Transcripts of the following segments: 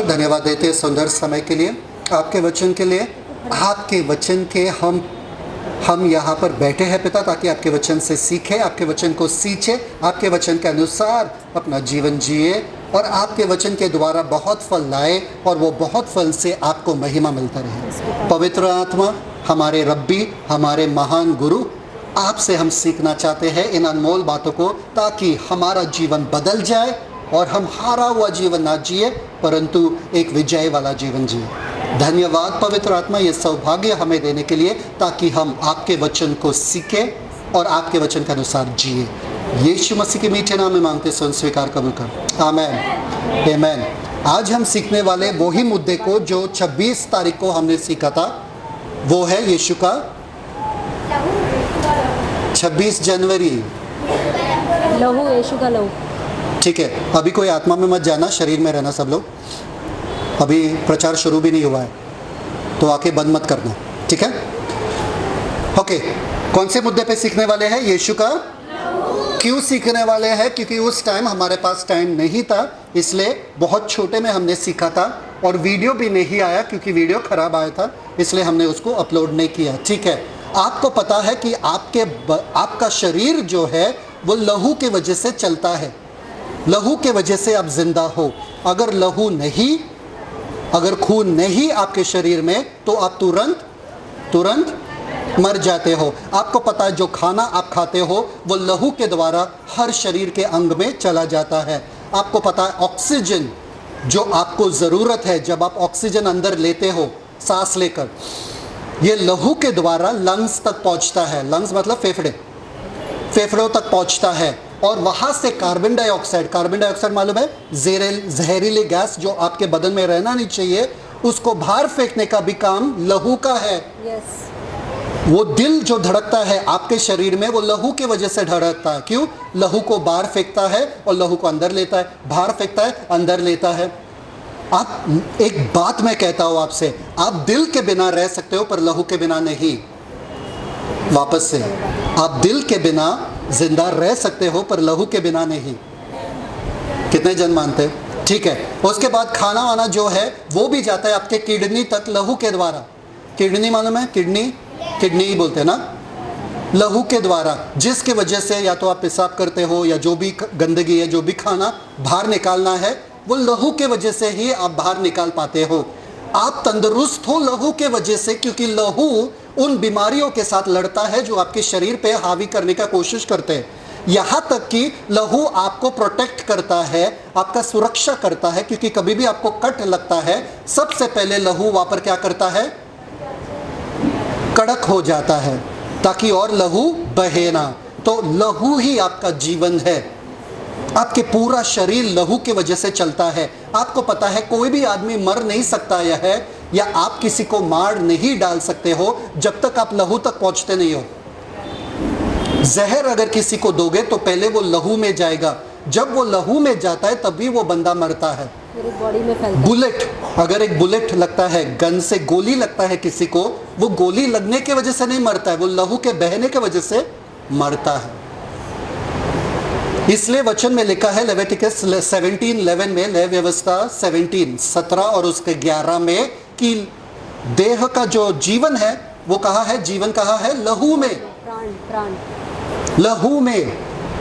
परमेश्वर धन्यवाद देते हैं सुंदर समय के लिए, आपके वचन के लिए। आपके वचन के हम यहाँ पर बैठे हैं पिता, ताकि आपके वचन से सीखें, आपके वचन को सींचे, आपके वचन के अनुसार अपना जीवन जिए और आपके वचन के द्वारा बहुत फल लाए और वो बहुत फल से आपको महिमा मिलता रहे। पवित्र आत्मा, हमारे रब्बी, हमारे महान गुरु, आपसे हम सीखना चाहते हैं इन अनमोल बातों को, ताकि हमारा जीवन बदल जाए और हम हारा हुआ जीवन ना जिए परंतु एक विजय वाला जीवन जिए। धन्यवाद पवित्र आत्मा ये सौभाग्य हमें देने के लिए, ताकि हम आपके वचन को सीखें और आपके वचन के अनुसार जिए। यीशु मसीह के मीठे नाम में मांगते सुन स्वीकार कबूल कर, आमेन आमेन। आज हम सीखने वाले वही मुद्दे को जो 26 तारीख को हमने सीखा था, वो है यीशु का 26 जनवरी लहू, यीशु का लहू। ठीक है, अभी कोई आत्मा में मत जाना, शरीर में रहना सब लोग। अभी प्रचार शुरू भी नहीं हुआ है, तो आके बंद मत करना, ठीक है। ओके, कौन से मुद्दे पे सीखने वाले हैं? यीशु का क्यों सीखने वाले हैं? क्योंकि उस टाइम हमारे पास टाइम नहीं था, इसलिए बहुत छोटे में हमने सीखा था और वीडियो भी नहीं आया, क्योंकि वीडियो खराब आया था, इसलिए हमने उसको अपलोड नहीं किया। ठीक है, आपको पता है कि आपका शरीर जो है वो लहू के वजह से चलता है, लहू के वजह से आप जिंदा हो। अगर लहू नहीं, अगर खून नहीं आपके शरीर में, तो आप तुरंत मर जाते हो। आपको पता है जो खाना आप खाते हो वो लहू के द्वारा हर शरीर के अंग में चला जाता है। आपको पता है ऑक्सीजन जो आपको ज़रूरत है, जब आप ऑक्सीजन अंदर लेते हो सांस लेकर, ये लहू के द्वारा लंग्स तक पहुंचता है। लंग्स मतलब फेफड़ों तक पहुंचता है और वहाँ से कार्बन डाइऑक्साइड मालूम है, जहरीली गैस जो आपके बदन में रहना नहीं चाहिए, उसको बाहर फेंकने का भी काम लहू का है। यस। वो दिल जो धड़कता है आपके शरीर में, वो लहू के वजह से धड़कता है। क्यों? लहू को बाहर फेंकता है और लहू को अंदर लेता है, बाहर फेंकता है, अंदर लेता है। आप एक बात मैं कहता हूँ आपसे, आप दिल के बिना रह सकते हो पर लहू के बिना नहीं। वापस से, आप दिल के बिना जिंदा रह सकते हो पर लहू के बिना नहीं। कितने जन मानते हैं? ठीक है, उसके बाद खाना वाना जो है वो भी जाता है आपके किडनी तक लहू के द्वारा। किडनी मालूम है? किडनी ही बोलते हैं ना, लहू के द्वारा, जिसके वजह से या तो आप पेशाब करते हो या जो भी गंदगी है, जो भी खाना बाहर निकालना है, वो लहू के वजह से ही आप बाहर निकाल पाते हो। आप तंदुरुस्त हो लहू के वजह से, क्योंकि लहू उन बीमारियों के साथ लड़ता है जो आपके शरीर पे हावी करने का कोशिश करते हैं। यहाँ तक कि लहू आपको प्रोटेक्ट करता है, आपका सुरक्षा करता है, क्योंकि कभी भी आपको कट लगता है, सबसे पहले लहू वहाँ पर क्या करता है? कड़क हो जाता है, ताकि और लहू बहे ना। तो लहू ही आपका जीवन है, आपके पूरा शरीर लहू के वजह से चलता है। आपको पता है कोई भी आदमी मर नहीं सकता है, या आप किसी को मार नहीं डाल सकते हो जब तक आप लहू तक पहुंचते नहीं हो। जहर अगर किसी को दोगे तो पहले वो लहू में जाएगा, जब वो लहू में जाता है तभी वो बंदा मरता है। बॉडी में फैलता है। बुलेट, अगर एक बुलेट लगता है, गन से गोली लगता है किसी को, वो गोली लगने के वजह से नहीं मरता है, वो लहू के बहने के वजह से मरता है। इसलिए वचन में लिखा है लेविटिकस 17:11 में, लय व्यवस्था 17 और उसके 11 में, कि देह का जो जीवन है वो कहाँ है? जीवन कहाँ है? लहू में, प्राण लहू में।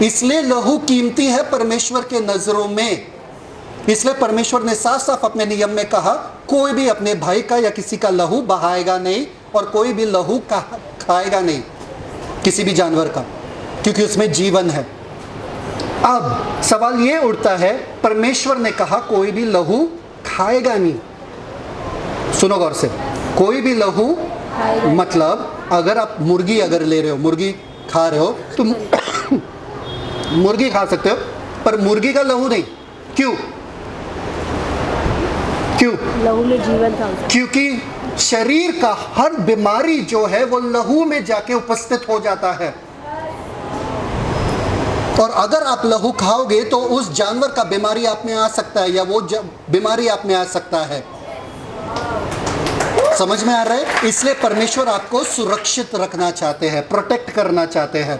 इसलिए लहू कीमती है परमेश्वर के नजरों में। इसलिए परमेश्वर ने साफ साफ अपने नियम में कहा, कोई भी अपने भाई का या किसी का लहू बहाएगा नहीं और कोई भी लहू खाएगा नहीं किसी भी जानवर का, क्योंकि उसमें जीवन है। अब सवाल ये उठता है, परमेश्वर ने कहा कोई भी लहू खाएगा नहीं। सुनो गौर से, कोई भी लहू मतलब अगर आप मुर्गी अगर ले रहे हो, मुर्गी खा रहे हो, तो मुर्गी खा सकते हो पर मुर्गी का लहू नहीं। क्यों? लहू में जीवन था। क्योंकि शरीर का हर बीमारी जो है वो लहू में जाके उपस्थित हो जाता है, और अगर आप लहू खाओगे तो उस जानवर का बीमारी आप में आ सकता है, या वो बीमारी आप में आ सकता है। समझ में आ रहा है? इसलिए परमेश्वर आपको सुरक्षित रखना चाहते हैं, प्रोटेक्ट करना चाहते हैं।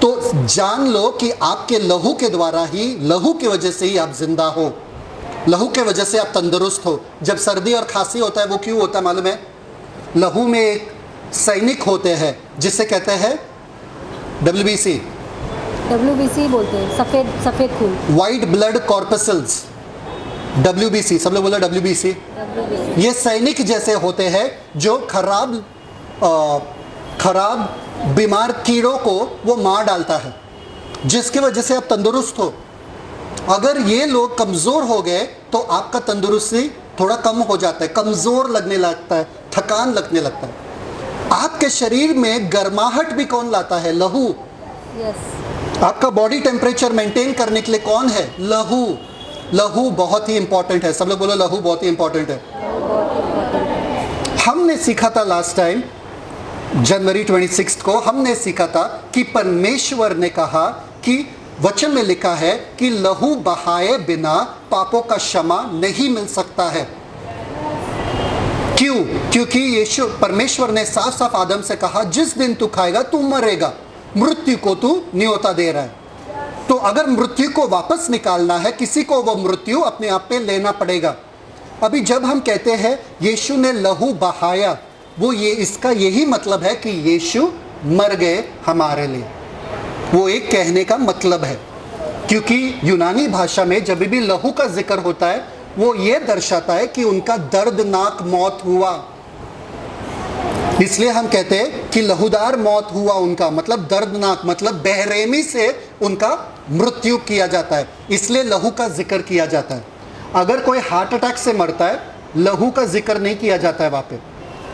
तो जान लो कि आपके लहू के द्वारा ही, लहू की वजह से ही आप जिंदा हो। लहू के वजह से आप तंदुरुस्त हो। जब सर्दी और खांसी होता है वो क्यों होता है मालूम है? लहू में एक सैनिक होते हैं जिसे कहते हैं WBC, WBC बोलते हैं, सफ़ेद सफ़ेद खून। वाइट ब्लड कॉर्पसल्स, WBC, सब लोग बोला WBC। WBC ये सैनिक जैसे होते हैं जो खराब बीमार कीड़ों को वो मार डालता है, जिसकी वजह से आप तंदुरुस्त हो। अगर ये लोग कमज़ोर हो गए तो आपका तंदुरुस्ती थोड़ा कम हो जाता है, कमज़ोर लगने लगता है, थकान लगने लगता है। आपके शरीर में गर्माहट भी कौन लाता है? लहू। यस। आपका बॉडी टेम्परेचर मेंटेन करने के लिए कौन है? लहू। लहू बहुत ही इंपॉर्टेंट है। सब लोग बोलो लहू बहुत ही इंपॉर्टेंट है। हमने सीखा था लास्ट टाइम जनवरी 26 को हमने सीखा था कि परमेश्वर ने कहा कि वचन में लिखा है कि लहू बहाए बिना पापों का क्षमा नहीं मिल सकता है। क्यों? क्योंकि यीशु परमेश्वर ने साफ साफ आदम से कहा जिस दिन तू खाएगा तू मरेगा, मृत्यु को तू न्योता दे रहा है। तो अगर मृत्यु को वापस निकालना है, किसी को वो मृत्यु अपने आप पे लेना पड़ेगा। अभी जब हम कहते हैं यीशु ने लहू बहाया, वो ये इसका यही मतलब है कि यीशु मर गए हमारे लिए। वो एक कहने का मतलब है, क्योंकि यूनानी भाषा में जब भी लहू का जिक्र होता है वो ये दर्शाता है कि उनका दर्दनाक मौत हुआ। इसलिए हम कहते हैं कि लहूदार मौत हुआ उनका, मतलब दर्दनाक, मतलब बेरहमी से उनका मृत्यु किया जाता है, इसलिए लहू का जिक्र किया जाता है। अगर कोई हार्ट अटैक से मरता है लहू का जिक्र नहीं किया जाता है वहाँ पे,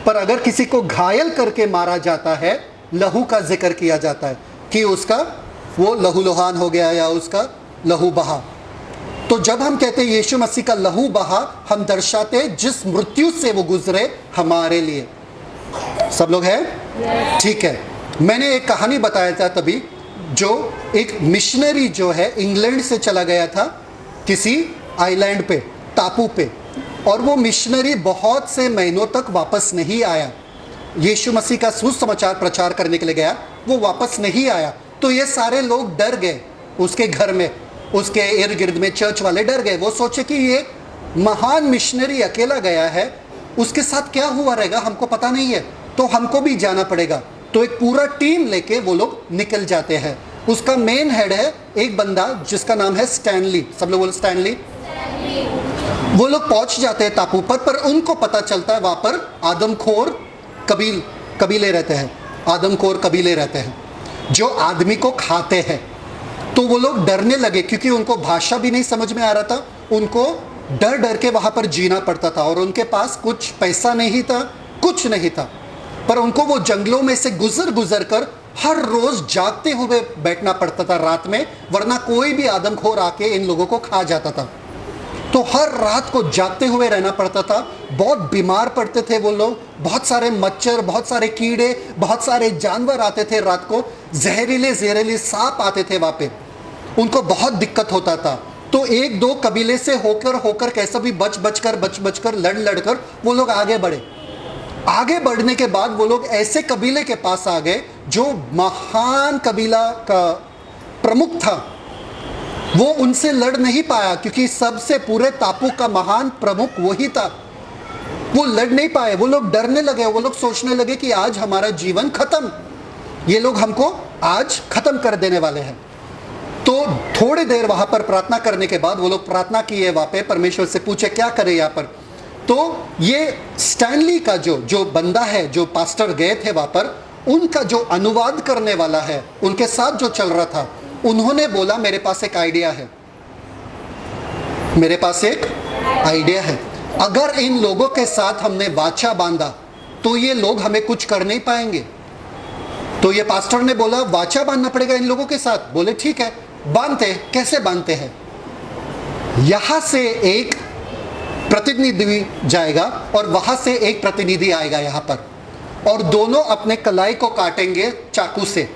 पर अगर किसी को घायल करके मारा जाता है लहू का जिक्र किया जाता है कि उसका वो लहूलुहान हो गया या उसका लहू बहा। तो जब हम कहते हैं यीशु मसीह का लहू बहा, हम दर्शाते हैं जिस मृत्यु से वो गुजरे हमारे लिए। सब लोग हैं? ठीक है। मैंने एक कहानी बताया था तभी, जो एक मिशनरी जो है इंग्लैंड से चला गया था किसी आइलैंड पे, टापू पे, और वो मिशनरी बहुत से महीनों तक वापस नहीं आया। यीशु मसीह का सुसमाचार प्रचार करने के लिए गया, वो वापस नहीं आया। तो ये सारे लोग डर गए, उसके घर में, उसके इर्द गिर्द में चर्च वाले डर गए। वो सोचे कि ये महान मिशनरी अकेला गया है, उसके साथ क्या हुआ रहेगा हमको पता नहीं है, तो हमको भी जाना पड़ेगा। तो एक पूरा टीम लेके वो लोग निकल जाते हैं। उसका मेन हेड है एक बंदा जिसका नाम है स्टैनली। सब लोग बोलो स्टैनली। वो लोग पहुंच जाते हैं टापू पर उनको पता चलता है वहां पर आदमखोर कबीले रहते हैं, आदमखोर कबीले रहते हैं जो आदमी को खाते हैं। तो वो लोग डरने लगे क्योंकि उनको भाषा भी नहीं समझ में आ रहा था, उनको डर डर के वहाँ पर जीना पड़ता था, और उनके पास कुछ पैसा नहीं था, कुछ नहीं था, पर उनको वो जंगलों में से गुजर कर हर रोज जागते हुए बैठना पड़ता था रात में, वरना कोई भी आदमखोर आके इन लोगों को खा जाता था। तो हर रात को जागते हुए रहना पड़ता था। बहुत बीमार पड़ते थे वो लोग, बहुत सारे मच्छर, बहुत सारे कीड़े, बहुत सारे जानवर आते थे रात को, जहरीले सांप आते थे वहाँ पे, उनको बहुत दिक्कत होता था। तो एक दो कबीले से होकर कैसा भी बच कर लड़ कर वो लोग आगे बढ़े। आगे बढ़ने के बाद वो लोग ऐसे कबीले के पास आ गए जो महान कबीला का प्रमुख था। वो उनसे लड़ नहीं पाया क्योंकि सबसे पूरे टापू का महान प्रमुख वही था। वो लड़ नहीं पाए, वो लोग डरने लगे, वो लोग सोचने लगे कि आज हमारा जीवन खत्म, ये लोग हमको आज खत्म कर देने वाले हैं। तो थोड़ी देर वहां पर प्रार्थना करने के बाद वो लोग प्रार्थना किए, वहां पे परमेश्वर से पूछे क्या करें यहाँ पर। तो ये स्टैनली का जो बंदा है, जो पास्टर गए थे वहां पर, उनका जो अनुवाद करने वाला है, उनके साथ जो चल रहा था, उन्होंने बोला मेरे पास एक आइडिया है, मेरे पास एक आइडिया है। अगर इन लोगों के साथ हमने वाचा बांधा तो ये लोग हमें कुछ कर नहीं पाएंगे। तो ये पास्टर ने बोला वाचा बांधना पड़ेगा इन लोगों के साथ। बोले ठीक है, बांधते। कैसे बांधते हैं? यहां से एक प्रतिनिधि जाएगा और वहां से एक प्रतिनिधि आएगा यहाँ पर, और दोनों अपने कलाई को काटेंगे चाकू से,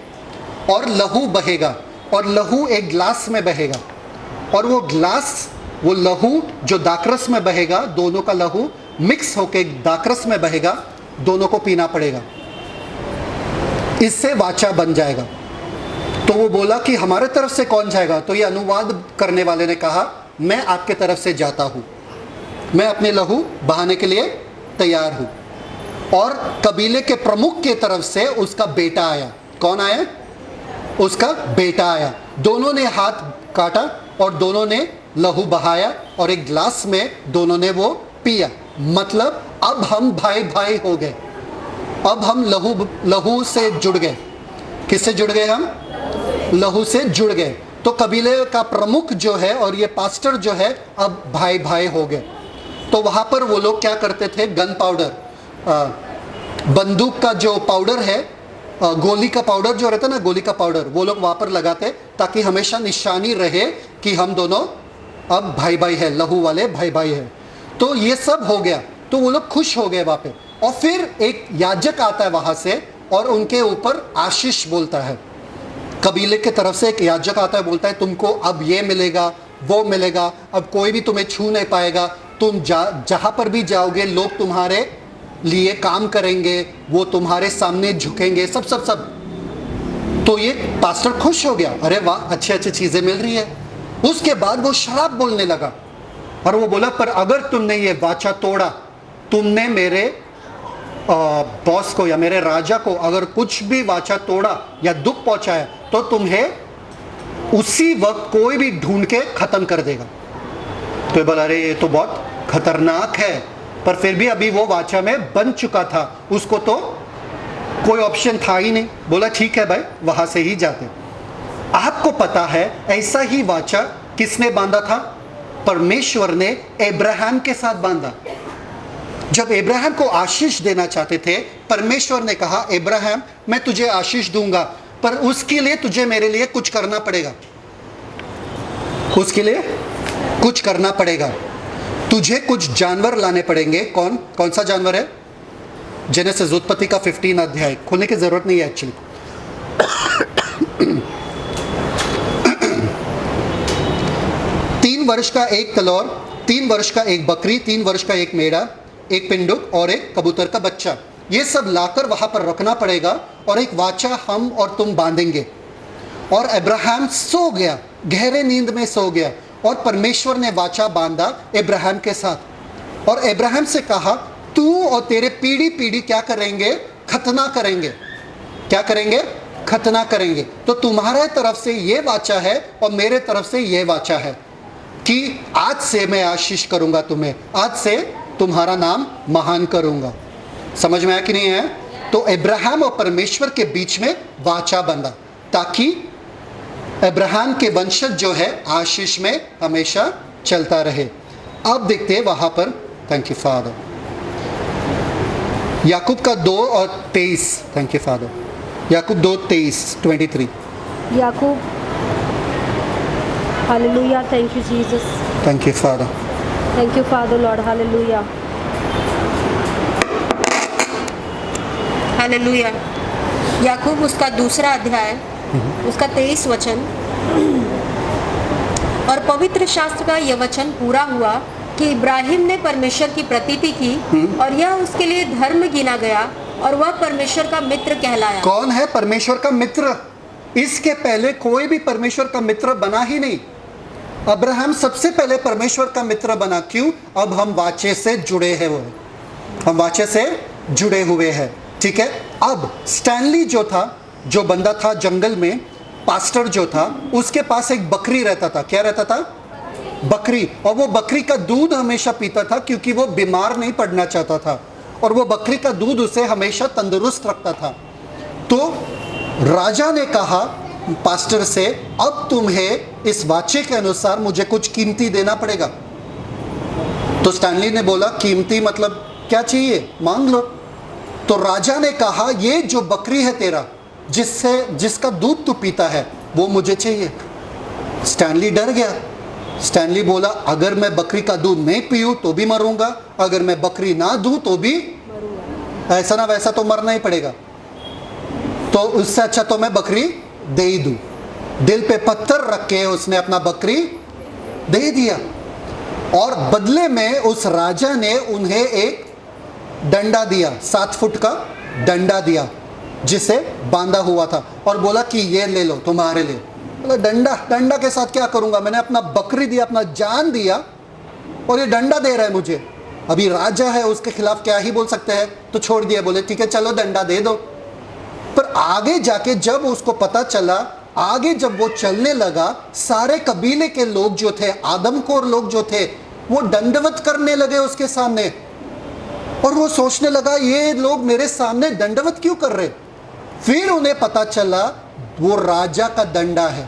और लहू बहेगा, और लहू एक ग्लास में बहेगा, और वो लहू जो दाकरस में बहेगा, दोनों का लहू मिक्स होके दाकरस में बहेगा, दोनों को पीना पड़ेगा, इससे वाचा बन जाएगा। तो वो बोला कि हमारे तरफ से कौन जाएगा? तो ये अनुवाद करने वाले ने कहा मैं आपके तरफ से जाता हूँ। मैं अपने लहू बहाने के लिए तैयार हूँ। और कबीले के प्रमुख के तरफ से उसका बेटा आया। कौन आया? उसका बेटा आया। दोनों ने हाथ काटा और दोनों ने लहू बहाया और एक गिलास में दोनों ने वो पिया। मतलब अब हम भाई भाई हो गए, अब हम लहू से जुड़ गए। किससे जुड़ गए? हम लहू से जुड़ गए। तो कबीले का प्रमुख जो है और ये पास्टर जो है अब भाई भाई हो गए। तो वहाँ पर वो लोग क्या करते थे? गन पाउडर, बंदूक का जो पाउडर है, गोली का पाउडर जो रहता है ना, गोली का पाउडर, वो लोग वहाँ पर लगाते ताकि हमेशा निशानी रहे कि हम दोनों अब भाई भाई है, लहू वाले भाई भाई है। तो ये सब हो गया, तो वो लोग खुश हो गए वहाँ पे। और फिर एक याजक आता है वहाँ से और उनके ऊपर आशीष बोलता है। कबीले के तरफ से एक याजक आता है, बोलता है तुमको अब ये मिलेगा, वो मिलेगा, अब कोई भी तुम्हें छू नहीं पाएगा, तुम जहाँ पर भी जाओगे लोग तुम्हारे लिए काम करेंगे, वो तुम्हारे सामने झुकेंगे, सब सब सब। तो ये पास्टर खुश हो गया, अरे वाह, अच्छी अच्छी चीज़ें मिल रही है। उसके बाद वो शराब बोलने लगा और वो बोला, पर अगर तुमने ये वाचा तोड़ा, तुमने मेरे बॉस को या मेरे राजा को अगर कुछ भी वाचा तोड़ा या दुख पहुंचाया तो तुम्हें उसी वक्त कोई भी ढूंढ के खत्म कर देगा। तो बोला, अरे ये तो बहुत खतरनाक है, पर फिर भी अभी वो वाचा में बन चुका था, उसको तो कोई ऑप्शन था ही नहीं। बोला ठीक है भाई, वहां से ही जाते। आपको पता है ऐसा ही वाचा किसने बांधा था? परमेश्वर ने अब्राहम के साथ बांधा। जब अब्राहम को आशीष देना चाहते थे, परमेश्वर ने कहा, अब्राहम मैं तुझे आशीष दूंगा, पर उसके लिए तुझे मेरे लिए कुछ करना पड़ेगा। उसके लिए कुछ करना पड़ेगा, तुझे कुछ जानवर लाने पड़ेंगे। कौन कौन सा जानवर है? जेनेसिस उत्पत्ति का 15 अध्याय, खोलने की जरूरत नहीं है एक्चुअली। 3 वर्ष का एक तलौर, 3 वर्ष का एक बकरी, 3 वर्ष का एक मेढ़ा, एक पिंडुक और एक कबूतर का बच्चा, ये सब लाकर वहां पर रखना पड़ेगा और एक वाचा हम और तुम बांधेंगे। और अब्राहम सो गया, गहरे नींद में सो गया, और परमेश्वर ने वाचा बांधा अब्राहम के साथ। और अब्राहम से कहा, तू और तेरे पीढ़ी पीढ़ी क्या करेंगे? खतना करेंगे। क्या करेंगे? खतना करेंगे। तो तुम्हारे तरफ से ये वाचा है और मेरे तरफ से ये वाचा है कि आज से मैं आशीष करूंगा तुम्हें, आज से तुम्हारा नाम महान करूंगा। समझ में आया कि नहीं है? तो अब्राहम और परमेश्वर के बीच में वाचा बंधा ताकि अब्राहम के वंशज जो है आशीष में हमेशा चलता रहे। अब देखते हैं वहां पर, थैंक यू फादर, याकूब का 2 और 23, thank you father, Yakub 2:23-23। Yakub, hallelujah, thank you Jesus, thank you father, thank you father lord, hallelujah, hallelujah. Yakub उसका 2 अध्याय, उसका 23 वचन। और पवित्र शास्त्र का यह वचन पूरा हुआ कि इब्राहिम ने परमेश्वर की प्रतीति की और यह उसके लिए धर्म गिना गया और वह परमेश्वर का मित्र कहलाया। कौन है परमेश्वर का मित्र? इसके पहले कोई भी परमेश्वर का मित्र बना ही नहीं। अब्राहम सबसे पहले परमेश्वर का मित्र बना। क्यों? अब हम वाचे से जुड़े हैं, वो हम वाचे से जुड़े हुए हैं। ठीक है। अब स्टैनली जो था, जो बंदा था जंगल में, पास्टर जो था, उसके पास एक बकरी रहता था। क्या रहता था? बकरी। और वो बकरी का दूध हमेशा पीता था क्योंकि वो बीमार नहीं पड़ना चाहता था, और वो बकरी का दूध उसे हमेशा तंदुरुस्त रखता था। तो राजा ने कहा पास्टर से, अब तुम्हें इस वाचे के अनुसार मुझे कुछ कीमती देना पड़ेगा। तो स्टैनली ने बोला, कीमती मतलब क्या चाहिए? मांग लो। तो राजा ने कहा, ये जो बकरी है तेरा, जिसका दूध तू पीता है, वो मुझे चाहिए। स्टैनली डर गया। स्टैनली बोला, अगर मैं बकरी का दूध नहीं पीऊँ तो भी मरूंगा, अगर मैं बकरी ना दूँ तो भी ऐसा ना वैसा तो मरना ही पड़ेगा, तो उससे अच्छा तो मैं बकरी दे ही दूँ। दिल पे पत्थर रख के उसने अपना बकरी दे दिया, और बदले में उस राजा ने उन्हें एक डंडा दिया, 7 फुट का डंडा दिया जिसे बांधा हुआ था, और बोला कि ये ले लो तुम्हारे लिए। बोला, डंडा के साथ क्या करूंगा? मैंने अपना बकरी दिया, अपना जान दिया, और ये डंडा दे रहा है मुझे। अभी राजा है, उसके खिलाफ क्या ही बोल सकते हैं, तो छोड़ दिया, बोले ठीक है चलो डंडा दे दो। पर आगे जाके जब उसको पता चला, आगे जब वो चलने लगा, सारे कबीले के लोग जो थे, आदमखोर लोग जो थे, वो दंडवत करने लगे उसके सामने। और वो सोचने लगा ये लोग मेरे सामने दंडवत क्यों कर रहे। फिर उन्हें पता चला वो राजा का डंडा है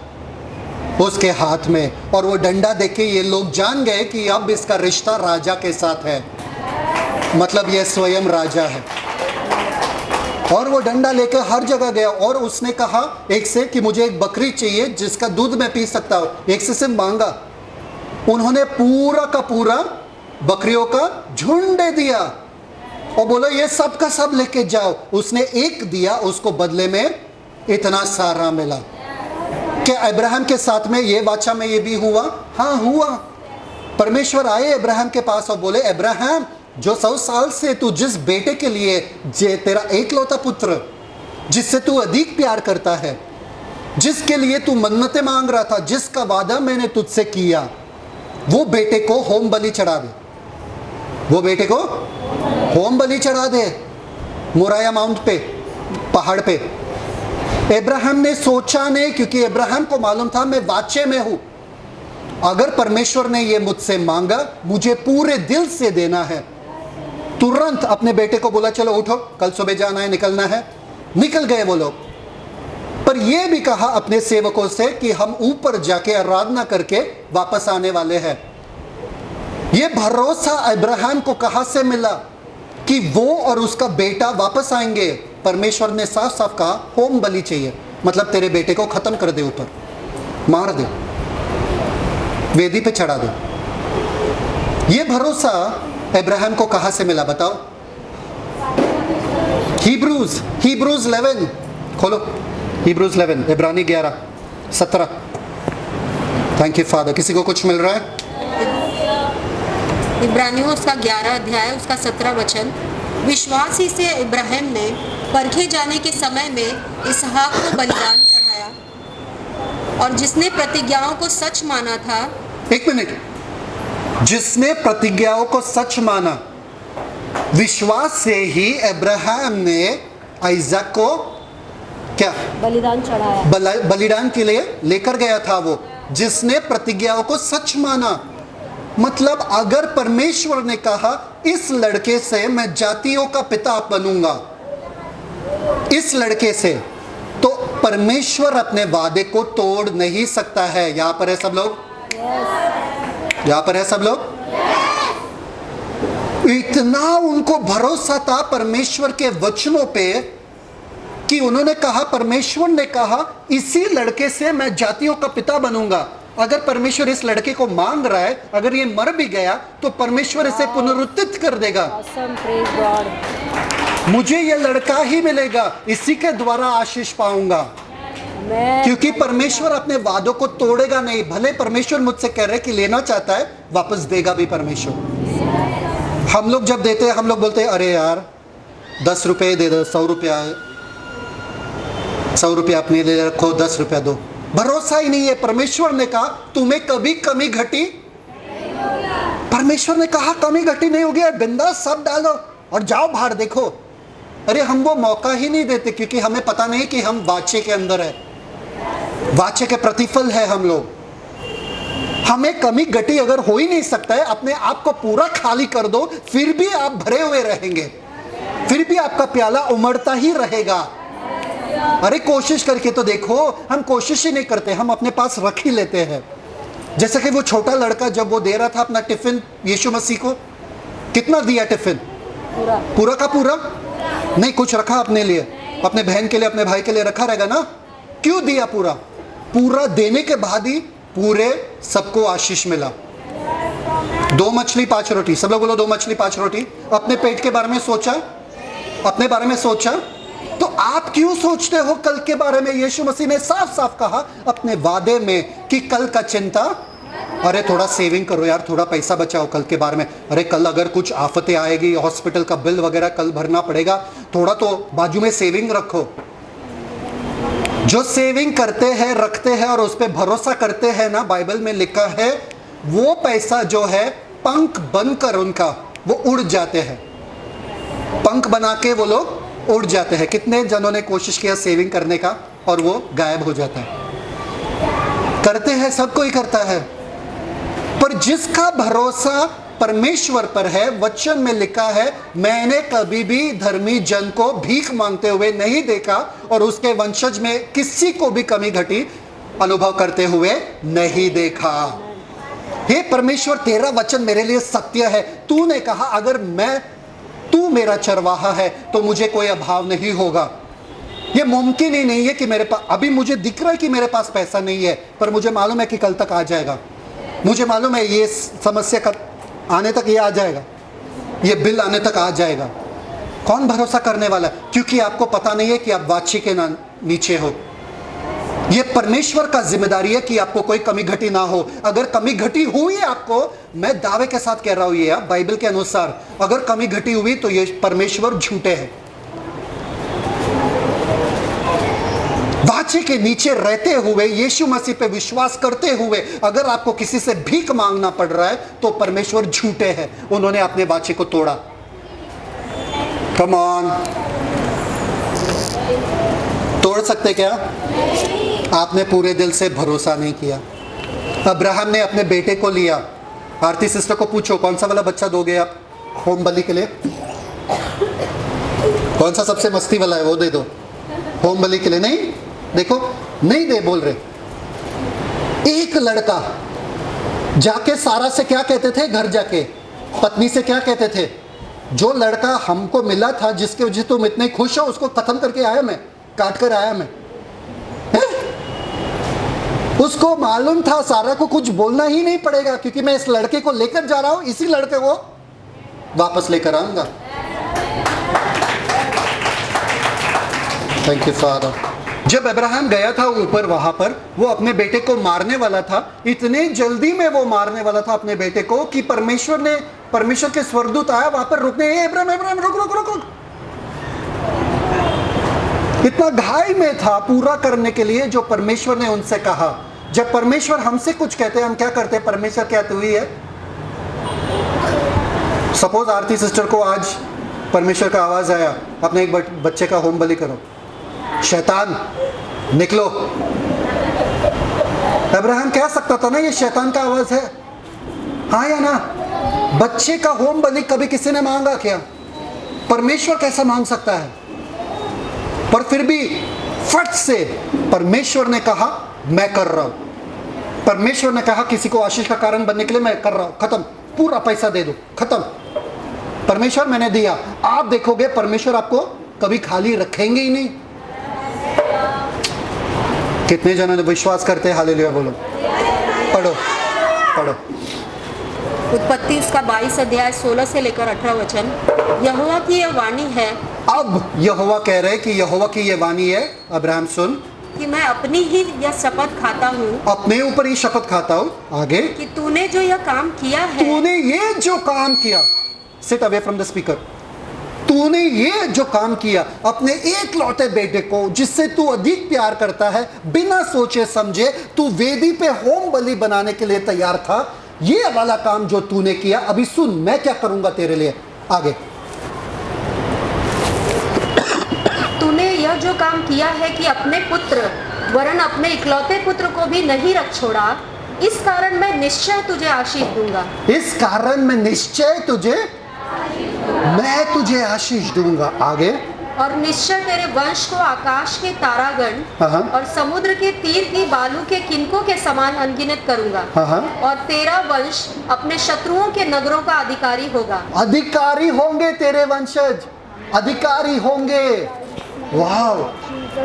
उसके हाथ में, और वो डंडा देख के ये लोग जान गए कि अब इसका रिश्ता राजा के साथ है, मतलब ये स्वयं राजा है। और वो डंडा लेकर हर जगह गया और उसने कहा एक से कि मुझे एक बकरी चाहिए जिसका दूध मैं पी सकता हूँ। एक से मांगा, उन्होंने पूरा का पूरा बकरियों का झुंड दे दिया और बोला ये सब का सब लेके जाओ। उसने एक दिया, उसको बदले में इतना सारा मिला। क्या अब्राहम के साथ में ये वाचा में ये भी हुआ? हाँ हुआ। परमेश्वर आए अब्राहम के पास और बोले अब्राहम, जो 100 साल से तू जिस बेटे के लिए, जे तेरा एकलौता पुत्र जिससे तू अधिक प्यार करता है, जिसके लिए तू मन्नतें मांग रहा था, जिसका वादा मैंने तुझसे किया, वो बेटे को होम बलि चढ़ा दे, वो बेटे को होम बलि चढ़ा दे मोराया माउंट पे, पहाड़ पे। अब्राहम ने सोचा नहीं, क्योंकि अब्राहम को मालूम था मैं वाचे में हूं। अगर परमेश्वर ने ये मुझसे मांगा, मुझे पूरे दिल से देना है। तुरंत अपने बेटे को बोला चलो उठो, कल सुबह जाना है, निकलना है। निकल गए वो लोग। पर यह भी कहा अपने सेवकों से कि हम ऊपर जाके आराधना करके वापस आने वाले हैं। यह भरोसा अब्राहम को कहां से मिला कि वो और उसका बेटा वापस आएंगे? परमेश्वर ने साफ साफ कहा होम बलि चाहिए, मतलब तेरे बेटे को खत्म कर दे, ऊपर मार दे, वेदी पे चढ़ा दे। यह भरोसा अब्राहम को कहां से मिला बताओ? हिब्रूज 11 खोलो, हिब्रूज 11, इब्रानी 11:17। Thank you father. किसी को कुछ मिल रहा है? इब्रानियों उसका 11 अध्याय उसका 17 वचन। विश्वास ही से इब्राहिम ने परखे जाने के समय में इसहाक को बलिदान चढ़ाया, और जिसने प्रतिज्ञाओं को सच माना था। एक मिनट, जिसने प्रतिज्ञाओं को सच माना, विश्वास से ही अब्राहम ने आइजक को क्या बलिदान चढ़ाया, बलिदान के लिए लेकर गया था। वो जिसने प्रतिज्ञाओं को सच माना, मतलब अगर परमेश्वर ने कहा इस लड़के से मैं जातियों का पिता बनूंगा, इस लड़के से, तो परमेश्वर अपने वादे को तोड़ नहीं सकता है। यहां पर है सब लोग? यहां पर है सब लोग? इतना उनको भरोसा था परमेश्वर के वचनों पे कि उन्होंने कहा, परमेश्वर ने कहा इसी लड़के से मैं जातियों का पिता बनूंगा। अगर परमेश्वर इस लड़के को मांग रहा है, अगर ये मर भी गया तो परमेश्वर इसे पुनरुत्थित कर देगा। Awesome, praise God। मुझे ये लड़का ही मिलेगा, इसी के द्वारा आशीष पाऊंगा, क्योंकि परमेश्वर अपने वादों को तोड़ेगा नहीं। भले परमेश्वर मुझसे कह रहे कि लेना चाहता है, वापस देगा भी परमेश्वर। हम लोग जब देते हैं, हम लोग बोलते हैं अरे यार 10 रुपये दे दो, 100 रुपया अपने लिए रखो, 10 रुपया दो। भरोसा ही नहीं है। परमेश्वर ने कहा तुम्हें कभी कमी घटी, परमेश्वर ने कहा कमी घटी नहीं होगी, बिंदास सब डालो और जाओ बाहर देखो। अरे हम वो मौका ही नहीं देते, क्योंकि हमें पता नहीं कि हम वाचे के अंदर है, वाचे के प्रतिफल है हम लोग। हमें कमी घटी अगर हो ही नहीं सकता है, अपने आप को पूरा खाली कर दो, फिर भी आप भरे हुए रहेंगे, फिर भी आपका प्याला उमड़ता ही रहेगा। अरे कोशिश करके तो देखो। हम कोशिश ही नहीं करते, हम अपने पास रख ही लेते हैं। जैसे कि वो छोटा लड़का जब वो दे रहा था अपना टिफिन यीशु मसीह को, कितना दिया टिफिन? पूरा का पूरा नहीं, कुछ रखा अपने लिए, अपने बहन के लिए, अपने भाई के लिए रखा रहेगा ना। क्यों दिया पूरा? पूरा देने के बाद ही पूरे सबको आशीष मिला। 2 मछली 5 रोटी, सब लोग बोलो 2 मछली 5 रोटी। अपने पेट के बारे में सोचा, अपने बारे में सोचा, तो आप क्यों सोचते हो कल के बारे में? यीशु मसीह ने साफ साफ कहा अपने वादे में कि कल का चिंता, अरे थोड़ा सेविंग करो यार, थोड़ा पैसा बचाओ कल के बारे में। अरे कल अगर कुछ आफतें आएगी, हॉस्पिटल का बिल वगैरह कल भरना पड़ेगा, थोड़ा तो बाजू में सेविंग रखो। जो सेविंग करते हैं, रखते हैं और उस पर भरोसा करते हैं ना, बाइबल में लिखा है वो पैसा जो है पंख बनकर उनका वो उड़ जाते हैं, पंख बना के वो लोग उड़ जाते हैं। कितने जनों ने कोशिश किया सेविंग करने का और वो गायब हो जाता है। करते हैं, सब कोई करता है, पर जिसका भरोसा परमेश्वर पर है, वचन में लिखा है, मैंने कभी भी धर्मी जन को भीख मांगते हुए नहीं देखा और उसके वंशज में किसी को भी कमी घटी अनुभव करते हुए नहीं देखा। हे परमेश्वर, तेरा वचन मेरे लिए सत्य है। तूने कहा अगर तू मेरा चरवाहा है तो मुझे कोई अभाव नहीं होगा। ये मुमकिन ही नहीं है कि मेरे पास, अभी मुझे दिख रहा है कि मेरे पास पैसा नहीं है, पर मुझे मालूम है कि कल तक आ जाएगा। मुझे मालूम है ये समस्या का आने तक ये आ जाएगा, ये बिल आने तक आ जाएगा। कौन भरोसा करने वाला? क्योंकि आपको पता नहीं है कि आप वाची के नीचे हो। ये परमेश्वर का जिम्मेदारी है कि आपको कोई कमी घटी ना हो। अगर कमी घटी हुई है आपको, मैं दावे के साथ कह रहा हूं, ये बाइबल के अनुसार अगर कमी घटी हुई तो ये परमेश्वर झूठे हैं। वाचे के नीचे रहते हुए, यीशु मसीह पे विश्वास करते हुए अगर आपको किसी से भीख मांगना पड़ रहा है तो परमेश्वर झूठे हैं, उन्होंने अपने वाचे को तोड़ा। कम ऑन, तोड़ सकते क्या? आपने पूरे दिल से भरोसा नहीं किया। अब्राहम ने अपने बेटे को लिया। आरती सिस्टर को पूछो कौन सा वाला बच्चा दोगे आप होम बलि के लिए? कौन सा सबसे मस्ती वाला है वो दे दो होम बलि के लिए। नहीं, देखो नहीं दे बोल रहे। एक लड़का जाके सारा से क्या कहते थे, घर जाके पत्नी से क्या कहते थे, जो लड़का हमको मिला था जिसके वजह से तुम इतने खुश हो, उसको खत्म करके आया मैं, काट कर आया मैं। उसको मालूम था सारा को कुछ बोलना ही नहीं पड़ेगा, क्योंकि मैं इस लड़के को लेकर जा रहा हूं, इसी लड़के को वापस लेकर आऊंगा। Thank you father. जब अब्राहम गया था ऊपर, वहां पर वो अपने बेटे को मारने वाला था। इतने जल्दी में वो मारने वाला था अपने बेटे को कि परमेश्वर के स्वर्गदूत आया वहां पर रुकने, अब्राहम रुक रुक रुक रुक। इतना घाई में था पूरा करने के लिए जो परमेश्वर ने उनसे कहा। जब परमेश्वर हमसे कुछ कहते हैं हम क्या करते हैं? परमेश्वर कहते हुए है। सपोज आरती सिस्टर को आज परमेश्वर का आवाज आया, अपने एक बच्चे का होम बलि करो। शैतान निकलो। अब्राहम कह सकता था ना ये शैतान का आवाज है, हाँ या ना? बच्चे का होम बलि कभी किसी ने मांगा क्या? परमेश्वर कैसा मांग सकता है? पर फिर भी फट से परमेश्वर ने कहा मैं कर रहा हूं। परमेश्वर ने कहा किसी को आशीष का कारण बनने के लिए मैं कर रहा हूं, खत्म, पूरा पैसा दे दो, खत्म। परमेश्वर मैंने दिया। आप देखोगे परमेश्वर आपको कभी खाली रखेंगे ही नहीं। कितने जनों ने विश्वास करते हैं? हालेलुया बोलो। पढ़ो पढ़ो। उत्पत्ति उसका 22 अध्याय 16 से लेकर 18 वचन। यहोवा की यह वाणी है। अब यहोवा कह रहे कि यहोवा की यह वाणी है, अब्राहम सुन, कि मैं अपनी ही यह शपथ खाता हूँ, अपने ऊपर ही शपथ खाता हूँ। आगे, कि तूने जो यह काम किया है, तूने ये जो काम किया, sit away from the speaker, तूने ये जो काम किया अपने एक लौते बेटे को जिससे तू अधिक प्यार करता है, बिना सोचे समझे तू वेदी पे होम बलि बनाने के लिए तैयार था। ये वाला काम जो तूने किया, अभी सुन मैं क्या करूंगा तेरे लिए। आगे, तूने यह जो काम किया है कि अपने पुत्र वरन अपने इकलौते पुत्र को भी नहीं रख छोड़ा, इस कारण मैं निश्चय तुझे आशीष दूंगा। इस कारण मैं निश्चय तुझे आशीष दूंगा। आगे, और निश्चय तेरे वंश को आकाश के तारागण और समुद्र के तीर की बालू के किनकों के समान अनगिनत करूंगा। और तेरा वंश अपने शत्रुओं के नगरों का अधिकारी होगा। अधिकारी होंगे तेरे वंशज, अधिकारी होंगे। वाह,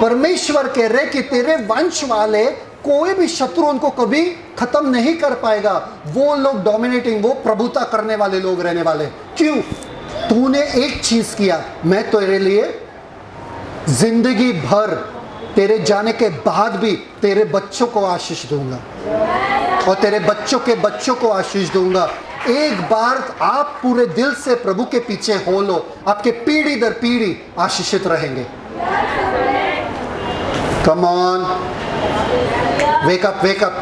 परमेश्वर कह रहे कि तेरे वंश वाले कोई भी शत्रु उनको कभी खत्म नहीं कर पाएगा। वो लोग डोमिनेटिंग, वो प्रभुता करने वाले लोग रहने वाले। क्यों? तूने एक चीज किया, मैं तेरे लिए जिंदगी भर, तेरे जाने के बाद भी तेरे बच्चों को आशीष दूंगा और तेरे बच्चों के बच्चों को आशीष दूंगा। एक बार आप पूरे दिल से प्रभु के पीछे हो लो, आपके पीढ़ी दर पीढ़ी आशीषित रहेंगे। Come on, wake up wake up.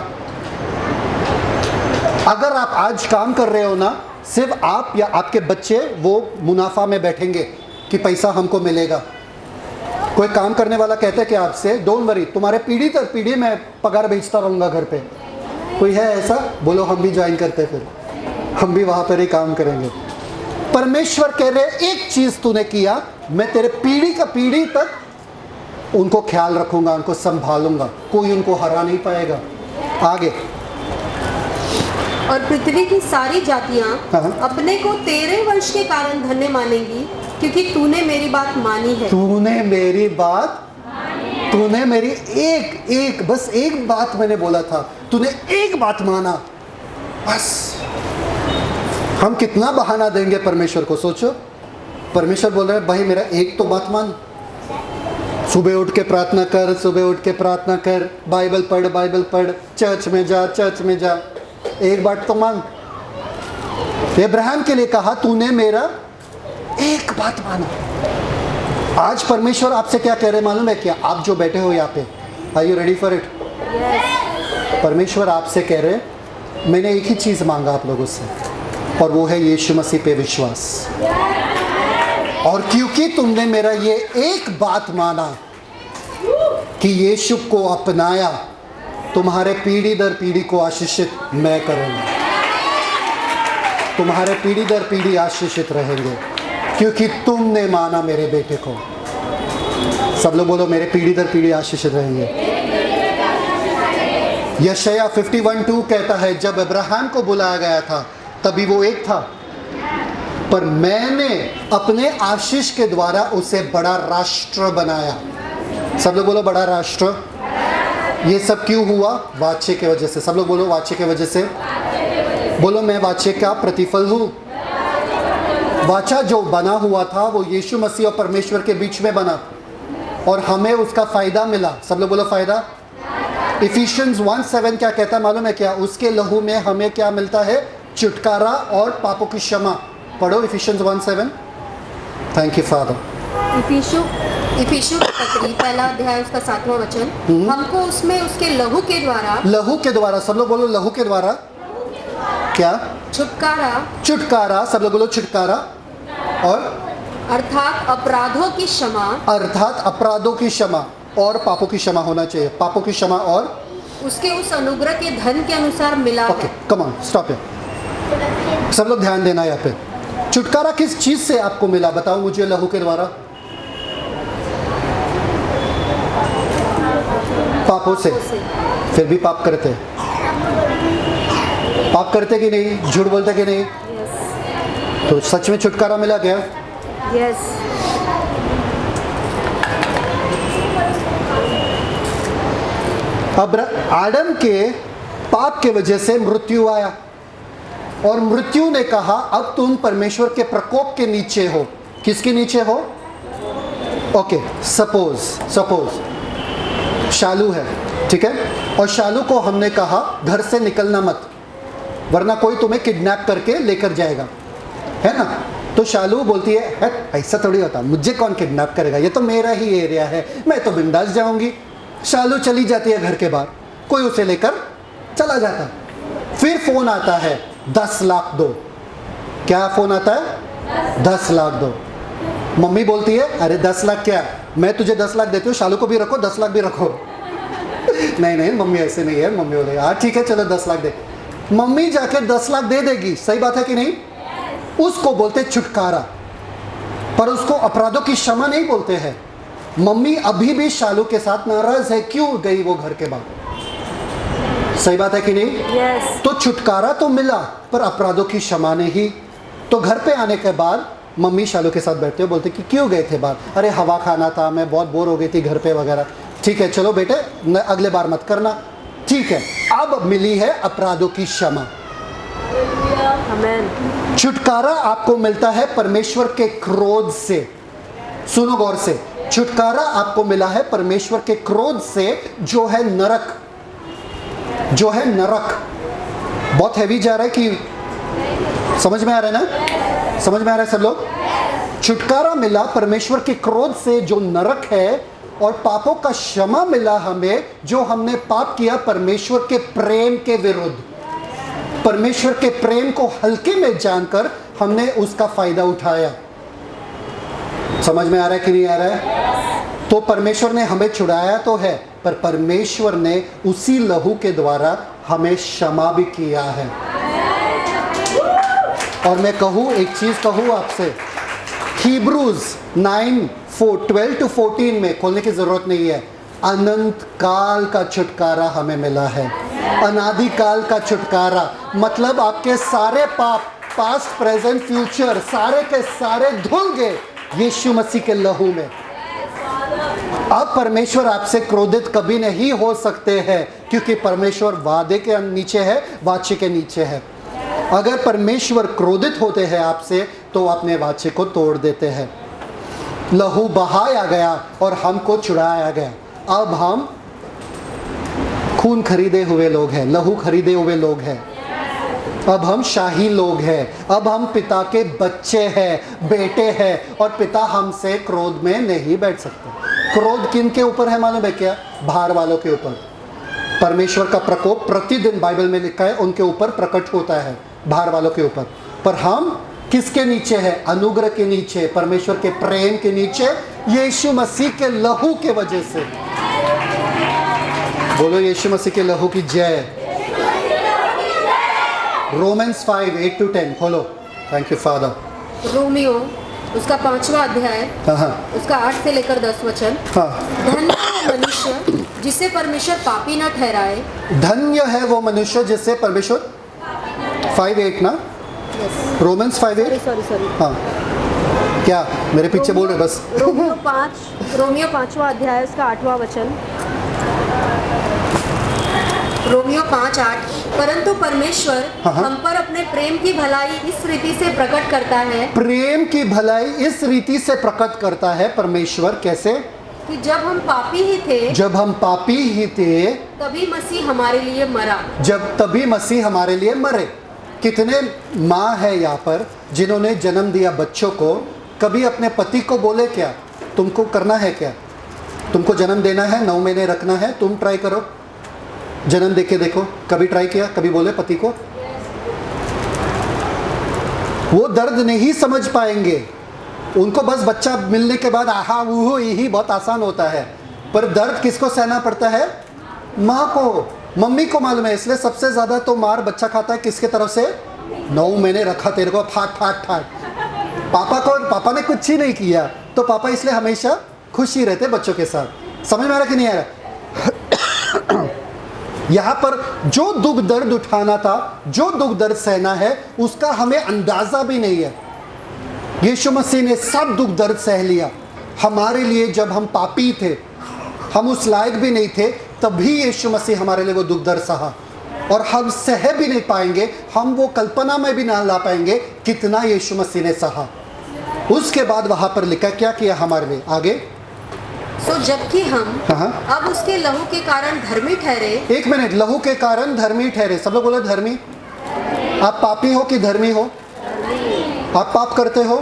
अगर आप आज काम कर रहे हो ना, सिर्फ आप या आपके बच्चे वो मुनाफा में बैठेंगे कि पैसा हमको मिलेगा। कोई काम करने वाला कहता है कि आपसे डोंट वरी, तुम्हारे पीढ़ी दर पीढ़ी में पगार भेजता रहूँगा घर पे। कोई है ऐसा? बोलो हम भी ज्वाइन करते, फिर हम भी वहाँ पर ही काम करेंगे। परमेश्वर कह रहे एक चीज़ तूने किया, मैं तेरे पीढ़ी का पीढ़ी तक उनको ख्याल रखूँगा, उनको संभालूंगा, कोई उनको हरा नहीं पाएगा। आगे, और पृथ्वी की सारी जातियां हाँ। अपने को तेरे वंश के कारण धन्य मानेंगी, क्योंकि तूने मेरी बात मानी है। तूने मेरी बात, तूने मेरी एक बस एक बात मैंने बोला था, तूने एक बात माना, बस। हम कितना बहाना देंगे परमेश्वर को, सोचो। परमेश्वर बोल रहे हैं भाई मेरा एक तो बात मान, सुबह उठ के प्रार्थना कर, सुबह उठ के प्रार्थना कर, बाइबल पढ़, चर्च में जा, एक बात तो मान। इब्राहिम के लिए कहा तूने मेरा एक बात माना। आज परमेश्वर आपसे क्या कह रहे मालूम है क्या? आप जो बैठे हो यहाँ पे, are you ready for it? परमेश्वर आपसे कह रहे मैंने एक ही चीज़ मांगा आप लोगों से, और वो है यीशु मसीह पे विश्वास। और क्योंकि तुमने मेरा ये एक बात माना कि यीशु को अपनाया, तुम्हारे पीढ़ी दर पीढ़ी को आशीषित मैं करूँगा। तुम्हारे पीढ़ी दर पीढ़ी आशीषित रहेंगे, क्योंकि तुमने माना मेरे बेटे को। सब लोग बोलो मेरे पीढ़ी दर पीढ़ी आशीषित रहेंगे। यशायाह 51:2 कहता है जब अब्राहम को बुलाया गया था तभी वो एक था, पर मैंने अपने आशीष के द्वारा उसे बड़ा राष्ट्र बनाया। सब लोग बोलो बड़ा राष्ट्र। ये सब क्यों हुआ? वाचे की वजह से। सब लोग बोलो वाचे की वजह से। बोलो मैं वाचे का प्रतिफल हूँ। वाचा जो बना हुआ था वो यीशु मसीह और परमेश्वर के बीच में बना, और हमें उसका फ़ायदा मिला। सब लोग बोलो फ़ायदा। इफिशियंस 1:7 क्या कहता है मालूम है क्या? उसके लहू में हमें क्या मिलता है? छुटकारा और पापों की क्षमा। पढ़ो इफिशियंस 1:7। Thank you father. इफिसियों की पत्री पहला अध्याय उसका 7वां वचन, हमको उसमें उसके लहू के द्वारा, सब लोग बोलो लहू के द्वारा क्या? छुटकारा। सब लोग बोलो छुटकारा। और अर्थात अपराधों की क्षमा और पापों की क्षमा होना चाहिए। पापों की क्षमा और उसके उस अनुग्रह के धन के अनुसार मिला। ओके, कम ऑन, स्टॉप है। सब लोग ध्यान देना यहाँ पे। छुटकारा किस चीज से आपको मिला? बताओ मुझे। लहू के द्वारा, पापों से। फिर भी पाप करते हैं, पाप करते कि नहीं? झूठ बोलते कि नहीं? तो सच में छुटकारा मिला क्या? यस। अब आदम के पाप के वजह से मृत्यु आया, और मृत्यु ने कहा अब तुम परमेश्वर के प्रकोप के नीचे हो। किसके नीचे हो? ओके, सपोज शालू है, ठीक है, और शालू को हमने कहा घर से निकलना मत, वरना कोई तुम्हें किडनैप करके लेकर जाएगा, है ना? तो शालू बोलती है ऐसा थोड़ी होता, मुझे कौन किडनैप करेगा, ये तो मेरा ही एरिया है, मैं तो बिंदास जाऊंगी। शालू चली जाती है घर के बाहर, कोई उसे लेकर चला जाता। फिर फोन आता है 10 लाख दो। क्या फोन आता है? 10 लाख दो। मम्मी बोलती है अरे 10 लाख क्या, मैं तुझे 10 लाख देती हूँ, शालू को भी रखो, 10 लाख भी रखो। नहीं मम्मी ऐसे नहीं है। मम्मी बोलेगी हाँ ठीक है चलो 10 लाख दे। मम्मी जाके 10 लाख दे देगी, सही बात है कि नहीं? उसको बोलते छुटकारा, पर उसको अपराधों की क्षमा नहीं बोलते हैं। मम्मी अभी भी शालू के साथ नाराज है, क्यों गई वो घर के बाहर? सही बात है कि नहीं? Yes. तो छुटकारा तो मिला, पर अपराधों की क्षमा नहीं। तो घर पे आने के बाद मम्मी शालू के साथ बैठते हो, बोलते कि क्यों गए थे बाहर? अरे हवा खाना था, मैं बहुत बोर हो गई थी घर पे वगैरह। ठीक है चलो बेटे, अगले बार मत करना। ठीक है, अब मिली है अपराधों की क्षमा। आमेन। छुटकारा आपको मिलता है परमेश्वर के क्रोध से। सुनो गौर से, छुटकारा आपको मिला है परमेश्वर के क्रोध से, जो है नरक। जो है नरक। बहुत हैवी जा रहा है कि समझ में आ रहा है ना? समझ में आ रहा है सब लोग? छुटकारा मिला परमेश्वर के क्रोध से, जो नरक है, और पापों का क्षमा मिला हमें, जो हमने पाप किया परमेश्वर के प्रेम के विरुद्ध। परमेश्वर के प्रेम को हल्के में जानकर हमने उसका फायदा उठाया। समझ में आ रहा है कि नहीं आ रहा है? तो परमेश्वर ने हमें छुड़ाया तो है, पर परमेश्वर ने उसी लहू के द्वारा हमें क्षमा भी किया है। और मैं कहूँ, एक चीज कहूँ आपसे, Hebrews 9:12-14 में खोलने की जरूरत नहीं है, अनंत काल का छुटकारा हमें मिला है। अनादि काल का छुटकारा मतलब आपके सारे पाप, पास्ट प्रेजेंट फ्यूचर, सारे के सारे धुल गए यीशु मसीह के लहू में। अब परमेश्वर आपसे क्रोधित कभी नहीं हो सकते हैं, क्योंकि परमेश्वर वादे के नीचे है, वाचे के नीचे है। अगर परमेश्वर क्रोधित होते हैं आपसे तो अपने वाचे को तोड़ देते हैं। लहू बहाया गया और हमको छुड़ाया गया। अब हम खून खरीदे हुए लोग हैं, लहू खरीदे हुए लोग हैं। अब हम शाही लोग हैं, अब हम पिता के बच्चे हैं, बेटे हैं, और पिता हमसे क्रोध में नहीं बैठ सकते। क्रोध किन के ऊपर है मालूम है क्या? बाहर वालों के ऊपर। परमेश्वर का प्रकोप प्रतिदिन बाइबल में लिखा है उनके ऊपर प्रकट होता है, बाहर वालों के ऊपर। पर हम किसके नीचे हैं? अनुग्रह के नीचे, परमेश्वर के प्रेम के नीचे, यीशु मसीह के लहू के वजह से। बोलो यीशु मसीह के लहू की जय। रोमन्स 5:8-10 खोलो। Thank you father. रोमियो उसका 5वां अध्याय, हाँ उसका 8 से लेकर 10 वचन। हाँ। धन्य है वो मनुष्य जिसे परमेश्वर पापी न ठहराए। धन्य है वो मनुष्य जिससे परमेश्वर 5:8 ना, रोमन्स 5:8। सॉरी हाँ, क्या मेरे पीछे बोल रहे बस? रोमियो 5वां अध्याय उसका 8वां वचन। रोमियो 5:8 परंतु परमेश्वर हाँ। हम पर अपने प्रेम की भलाई इस रीति से प्रकट करता है। प्रेम की भलाई इस रीति से प्रकट करता है परमेश्वर। कैसे? कि जब हम पापी ही थे, जब हम पापी ही थे, तभी मसीह हमारे लिए मरा। तभी मसीह हमारे लिए मरे। कितने माँ है यहाँ पर जिन्होंने जन्म दिया बच्चों को, कभी अपने पति को बोले क्या तुमको करना है क्या? तुमको जन्म देना है, 9 महीने रखना है, तुम ट्राई करो, जन्म देके देखो। कभी ट्राई किया? कभी बोले पति को? वो दर्द नहीं समझ पाएंगे। उनको बस बच्चा मिलने के बाद आहा वो यही बहुत आसान होता है, पर दर्द किसको सहना पड़ता है? माँ को, मम्मी को मालूम है। इसलिए सबसे ज्यादा तो मार बच्चा खाता है किसके तरफ से? 9 महीने रखा तेरे को, फाट फाट फाट। पापा ने कुछ ही नहीं किया, तो पापा इसलिए हमेशा खुश ही रहते बच्चों के साथ। समझ में आ रहा कि नहीं आ रहा? यहाँ पर जो दुख दर्द उठाना था, जो दुख दर्द सहना है, उसका हमें अंदाजा भी नहीं है। यीशु मसीह ने सब दुख दर्द सह लिया हमारे लिए। जब हम पापी थे, हम उस लायक भी नहीं थे, तभी यीशु मसीह हमारे लिए वो दुख दर्द सहा। और हम सह भी नहीं पाएंगे, हम वो कल्पना में भी ना ला पाएंगे कितना यीशु मसीह ने सहा। उसके बाद वहां पर लिखा क्या किया हमारे लिए? आगे सो जबकि हम हाँ। अब उसके लहू के कारण धर्मी ठहरे। 1 मिनट, लहू के कारण धर्मी ठहरे। सब लोग बोले धर्मी। आप पापी हो कि धर्मी हो? आप पाप करते हो?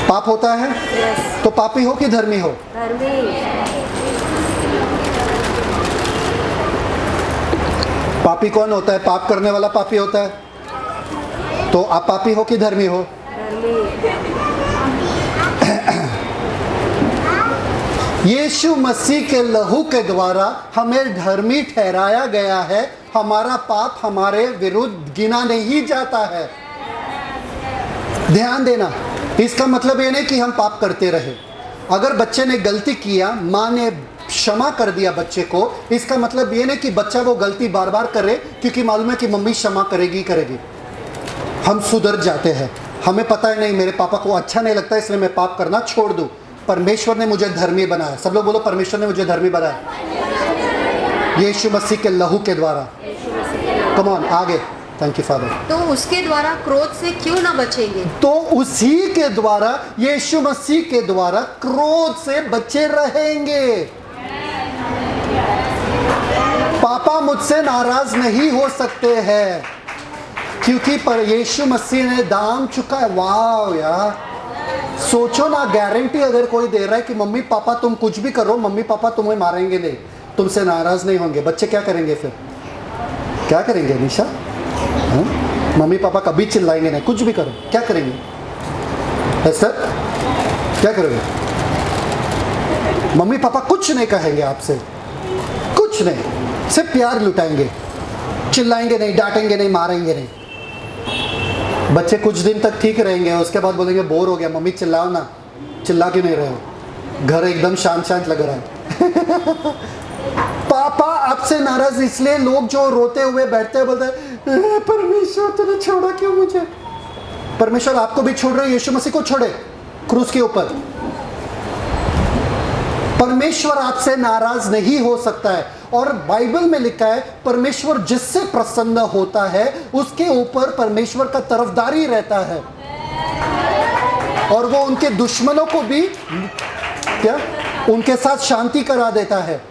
पाप होता है? तो पापी हो कि धर्मी हो? पापी कौन होता है? पाप करने वाला पापी होता है। तो आप पापी हो कि धर्मी हो? यीशु मसीह के लहू के द्वारा हमें धर्मी ठहराया गया है। हमारा पाप हमारे विरुद्ध गिना नहीं जाता है। ध्यान देना, इसका मतलब ये नहीं कि हम पाप करते रहे। अगर बच्चे ने गलती किया, माँ ने क्षमा कर दिया बच्चे को, इसका मतलब ये नहीं कि बच्चा वो गलती बार बार करे, क्योंकि मालूम है कि मम्मी क्षमा करेगी करेगी। हम सुधर जाते हैं। हमें पता है नहीं, मेरे पापा को अच्छा नहीं लगता इसलिए मैं पाप करना छोड़ दूं। परमेश्वर ने मुझे धर्मी बनाया। सब लोग बोलो, परमेश्वर ने मुझे धर्मी बनाया यीशु मसीह के लहू के द्वारा। कम ऑन, आगे। Thank you father. तो उसके द्वारा क्रोध से क्यों ना बचेंगे? तो उसी के द्वारा, यीशु मसीह के द्वारा क्रोध से बचे रहेंगे। पापा मुझसे नाराज नहीं हो सकते हैं, क्योंकि पर यीशु मसीह ने दाम चुका है। वाह यार, सोचो ना, गारंटी अगर कोई दे रहा है कि मम्मी पापा तुम कुछ भी करो, मम्मी पापा तुम्हें मारेंगे नहीं, तुमसे नाराज नहीं होंगे, बच्चे क्या करेंगे फिर? क्या करेंगे निशा? हाँ? मम्मी पापा कभी चिल्लाएंगे नहीं, कुछ भी करो, क्या करेंगे? एस्टर क्या करोगे? मम्मी पापा कुछ नहीं कहेंगे आपसे, कुछ नहीं, सिर्फ प्यार लुटाएंगे, चिल्लाएंगे नहीं, डांटेंगे नहीं, मारेंगे नहीं। बच्चे कुछ दिन तक ठीक रहेंगे, उसके बाद बोलेंगे बोर हो गया, मम्मी चिल्लाओ ना। चिल्ला क्यों नहीं रहे हो? घर एकदम शांत शांत लग रहा है। पापा आपसे नाराज इसलिए लोग जो रोते हुए बैठते हैं बोलते हैं परमेश्वर तूने छोड़ा क्यों मुझे? परमेश्वर आपको भी छोड़ रहे, यीशु मसीह को छोड़े क्रूस के ऊपर। परमेश्वर आपसे नाराज नहीं हो सकता है, और बाइबल में लिखा है परमेश्वर जिससे प्रसन्न होता है उसके ऊपर परमेश्वर का तरफदारी रहता है, और वो उनके दुश्मनों को भी क्या उनके साथ शांति करा देता है।